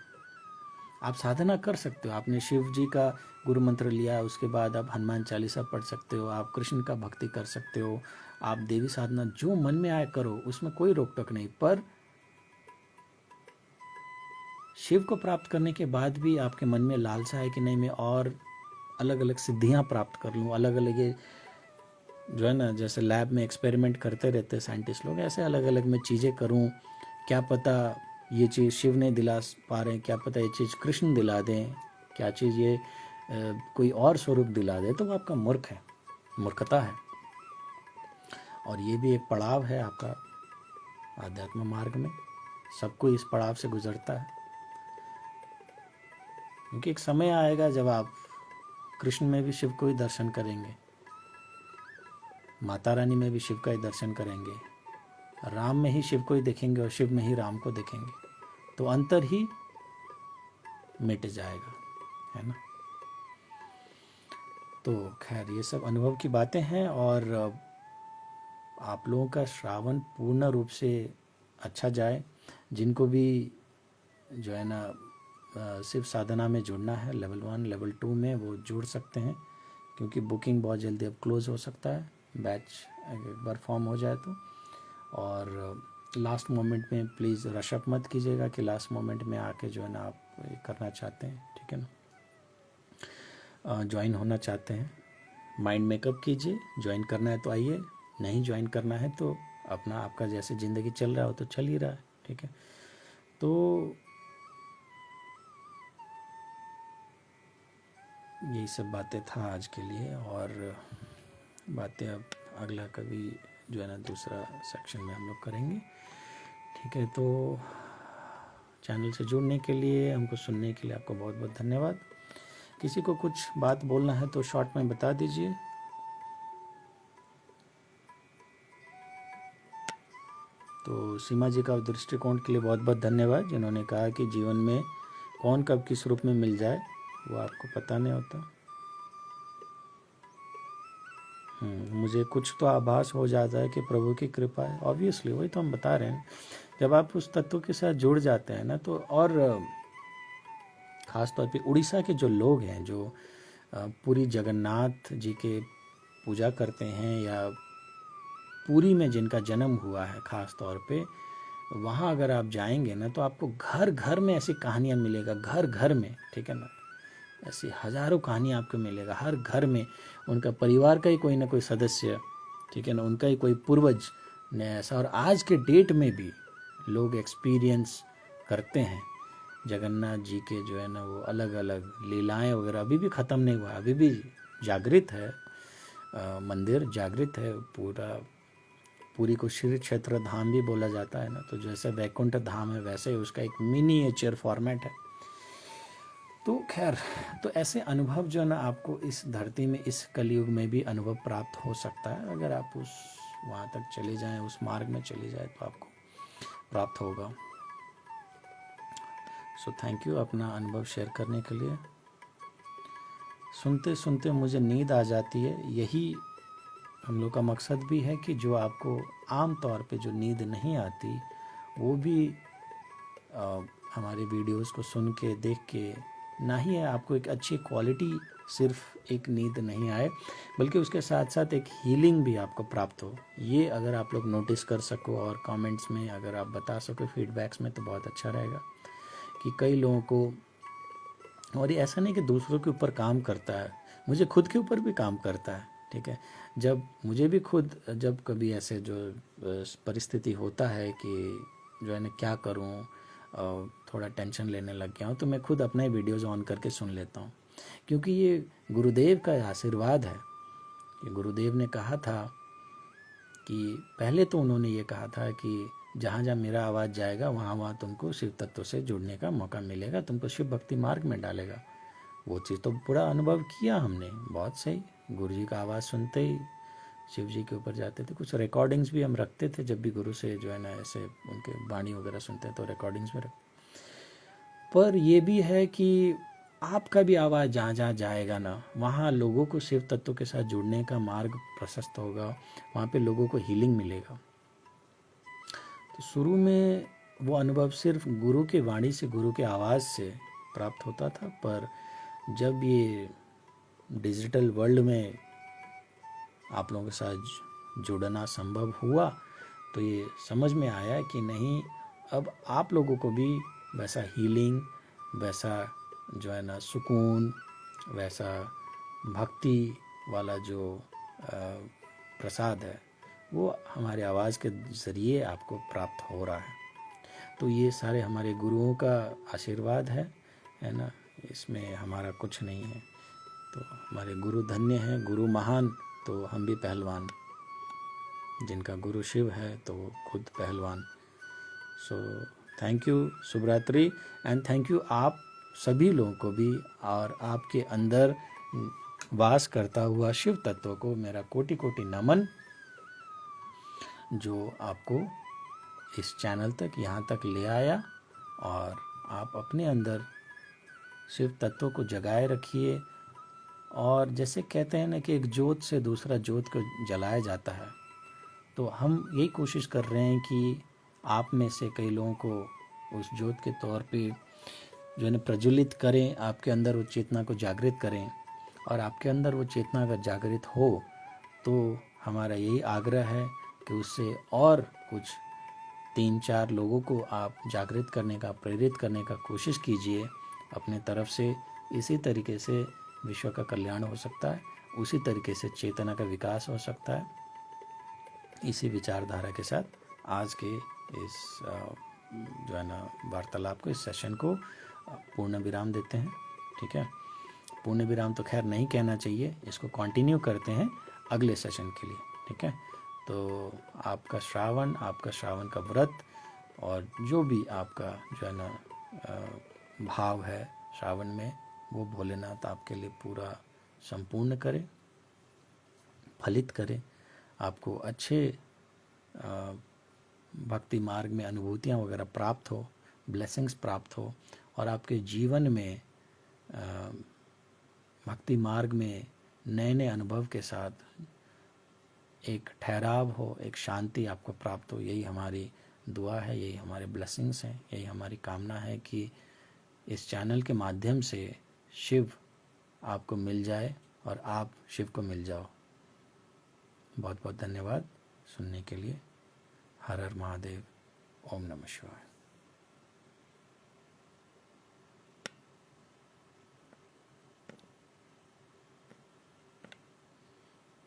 S1: आप साधना कर सकते हो। आपने शिव जी का गुरु मंत्र लिया, उसके बाद आप हनुमान चालीसा पढ़ सकते हो, आप कृष्ण का भक्ति कर सकते हो, आप देवी साधना जो मन में आए करो, उसमें कोई रोक टोक नहीं। पर शिव को प्राप्त करने के बाद भी आपके मन में लालसा है कि नहीं, मैं और अलग अलग सिद्धियां प्राप्त कर लूँ, अलग अलग ये जो है ना, जैसे लैब में एक्सपेरिमेंट करते रहते हैं साइंटिस्ट लोग, ऐसे अलग अलग मैं चीज़ें करूँ, क्या पता ये चीज़ शिव नहीं दिला पा रहे हैं, क्या पता ये चीज़ कृष्ण दिला दें, क्या चीज़ ये कोई और स्वरूप दिला दे, तो वो आपका मूर्खता है। और ये भी एक पड़ाव है आपका आध्यात्म मार्ग में, सबको इस पड़ाव से गुजरता है। क्योंकि एक समय आएगा जब आप कृष्ण में भी शिव को ही दर्शन करेंगे, माता रानी में भी शिव का ही दर्शन करेंगे, राम में ही शिव को ही देखेंगे और शिव में ही राम को देखेंगे, तो अंतर ही मिट जाएगा, है ना। तो खैर ये सब अनुभव की बातें हैं। और आप लोगों का श्रावण पूर्ण रूप से अच्छा जाए। जिनको भी जो है ना सिर्फ साधना में जुड़ना है, लेवल 1 लेवल 2 में, वो जुड़ सकते हैं, क्योंकि बुकिंग बहुत जल्दी अब क्लोज हो सकता है, बैच एक बार फॉर्म हो जाए तो। और लास्ट मोमेंट में प्लीज़ रशअप मत कीजिएगा कि लास्ट मोमेंट में आके जो है ना आप करना चाहते हैं, ठीक है ना, ज्वाइन होना चाहते हैं। माइंड मेकअप कीजिए, ज्वाइन करना है तो आइए, नहीं ज्वाइन करना है तो अपना आपका जैसे ज़िंदगी चल रहा हो तो चल ही रहा है, ठीक है। तो यही सब बातें था आज के लिए, और बातें अब अगला कभी जो है ना दूसरा सेक्शन में हम लोग करेंगे, ठीक है। तो चैनल से जुड़ने के लिए, हमको सुनने के लिए आपको बहुत बहुत धन्यवाद। किसी को कुछ बात बोलना है तो शॉर्ट में बता दीजिए। तो सीमा जी का दृष्टिकोण के लिए बहुत बहुत धन्यवाद, जिन्होंने कहा कि जीवन में कौन कब किस रूप में मिल जाए वो आपको पता नहीं होता। मुझे कुछ तो आभास हो जाता है कि प्रभु की कृपा है, ऑब्वियसली, वही तो हम बता रहे हैं। जब आप उस तत्व के साथ जुड़ जाते हैं ना, तो और ख़ास तौर पे उड़ीसा के जो लोग हैं, जो पूरी जगन्नाथ जी के पूजा करते हैं, या पुरी में जिनका जन्म हुआ है ख़ास तौर पे, वहाँ अगर आप जाएंगे ना, तो आपको घर घर में ऐसी कहानियाँ मिलेगा, घर घर में, ठीक है ना, ऐसी हज़ारों कहानियाँ आपको मिलेगा। हर घर में उनका परिवार का ही कोई ना कोई सदस्य, ठीक है ना, उनका ही कोई पूर्वज ने ऐसा। और आज के डेट में भी लोग एक्सपीरियंस करते हैं जगन्नाथ जी के जो है ना वो अलग अलग लीलाएं वगैरह। अभी भी ख़त्म नहीं हुआ, अभी भी जागृत है, मंदिर जागृत है पूरा। पुरी को श्री क्षेत्र धाम भी बोला जाता है ना, तो जैसे वैकुंठ धाम है वैसे ही उसका एक मिनिएचर फॉर्मेट है। तो खैर, तो ऐसे अनुभव जो है ना आपको इस धरती में, इस कलयुग में भी अनुभव प्राप्त हो सकता है। अगर आप उस वहाँ तक चले जाएं, उस मार्ग में चले जाएं, तो आपको प्राप्त होगा। सो थैंक यू अपना अनुभव शेयर करने के लिए। सुनते सुनते मुझे नींद आ जाती है। यही हम लोग का मकसद भी है कि जो आपको आम तौर पे जो नींद नहीं आती वो भी हमारे वीडियोस को सुन के देख के ना ही है आपको एक अच्छी क्वालिटी, सिर्फ एक नींद नहीं आए बल्कि उसके साथ साथ एक हीलिंग भी आपको प्राप्त हो। ये अगर आप लोग नोटिस कर सको और कमेंट्स में अगर आप बता सको फीडबैक्स में तो बहुत अच्छा रहेगा कि कई लोगों को, और ये ऐसा नहीं कि दूसरों के ऊपर काम करता है, मुझे खुद के ऊपर भी काम करता है। ठीक है, जब मुझे भी खुद जब कभी ऐसे जो परिस्थिति होता है कि जो है ना क्या करूं, थोड़ा टेंशन लेने लग गया हूं, तो मैं खुद अपने वीडियोज़ ऑन करके सुन लेता हूं, क्योंकि ये गुरुदेव का आशीर्वाद है। कि गुरुदेव ने कहा था कि पहले तो उन्होंने ये कहा था कि जहाँ जहाँ मेरा आवाज़ जाएगा वहाँ वहाँ तुमको शिव तत्व से जुड़ने का मौका मिलेगा, तुमको शिव भक्ति मार्ग में डालेगा। वो चीज़ तो पूरा अनुभव किया हमने, बहुत सही। गुरु जी का आवाज़ सुनते ही शिव जी के ऊपर जाते थे। कुछ रिकॉर्डिंग्स भी हम रखते थे, जब भी गुरु से जो है ना ऐसे उनके वाणी वगैरह सुनते हैं तो रिकॉर्डिंग्स में रख। पर ये भी है कि आपका भी आवाज़ जहाँ जहाँ जाएगा ना वहाँ लोगों को शिव तत्व के साथ जुड़ने का मार्ग प्रशस्त होगा, वहाँ पे लोगों को हीलिंग मिलेगा। तो शुरू में वो अनुभव सिर्फ गुरु के वाणी से, गुरु के आवाज़ से प्राप्त होता था, पर जब ये डिजिटल वर्ल्ड में आप लोगों के साथ जुड़ना संभव हुआ तो ये समझ में आया कि नहीं, अब आप लोगों को भी वैसा हीलिंग, वैसा जो है ना सुकून, वैसा भक्ति वाला जो प्रसाद है वो हमारे आवाज़ के ज़रिए आपको प्राप्त हो रहा है। तो ये सारे हमारे गुरुओं का आशीर्वाद है ना, इसमें हमारा कुछ नहीं है। तो हमारे गुरु धन्य हैं, गुरु महान, तो हम भी पहलवान। जिनका गुरु शिव है तो वो खुद पहलवान। सो थैंक यू, शुभ रात्रि, एंड थैंक यू आप सभी लोगों को भी, और आपके अंदर वास करता हुआ शिव तत्व को मेरा कोटि कोटि नमन, जो आपको इस चैनल तक, यहाँ तक ले आया, और आप अपने अंदर शिव तत्व को जगाए रखिए। और जैसे कहते हैं ना कि एक जोत से दूसरा जोत को जलाया जाता है, तो हम यही कोशिश कर रहे हैं कि आप में से कई लोगों को उस जोत के तौर पे जो है ना प्रज्वलित करें, आपके अंदर वो चेतना को जागृत करें। और आपके अंदर वो चेतना अगर जागृत हो तो हमारा यही आग्रह है कि उससे और कुछ 3-4 लोगों को आप जागृत करने का, प्रेरित करने का कोशिश कीजिए अपने तरफ से। इसी तरीके से विश्व का कल्याण हो सकता है, उसी तरीके से चेतना का विकास हो सकता है। इसी विचारधारा के साथ आज के इस जो है ना वार्तालाप को, इस सेशन को पूर्ण विराम देते हैं। ठीक है, पूर्ण विराम तो खैर नहीं कहना चाहिए, इसको कंटिन्यू करते हैं अगले सेशन के लिए। ठीक है, तो आपका श्रावण का व्रत, और जो भी आपका जो है ना भाव है श्रावण में, वो भोलेनाथ आपके लिए पूरा संपूर्ण करे, फलित करे, आपको अच्छे भक्ति मार्ग में अनुभूतियाँ वगैरह प्राप्त हो, ब्लेसिंग्स प्राप्त हो, और आपके जीवन में भक्ति मार्ग में नए नए अनुभव के साथ एक ठहराव हो, एक शांति आपको प्राप्त हो। यही हमारी दुआ है, यही हमारे ब्लेसिंग्स हैं, यही हमारी कामना है कि इस चैनल के माध्यम से शिव आपको मिल जाए और आप शिव को मिल जाओ। बहुत बहुत धन्यवाद सुनने के लिए। हर हर महादेव, ओम नमः शिवाय।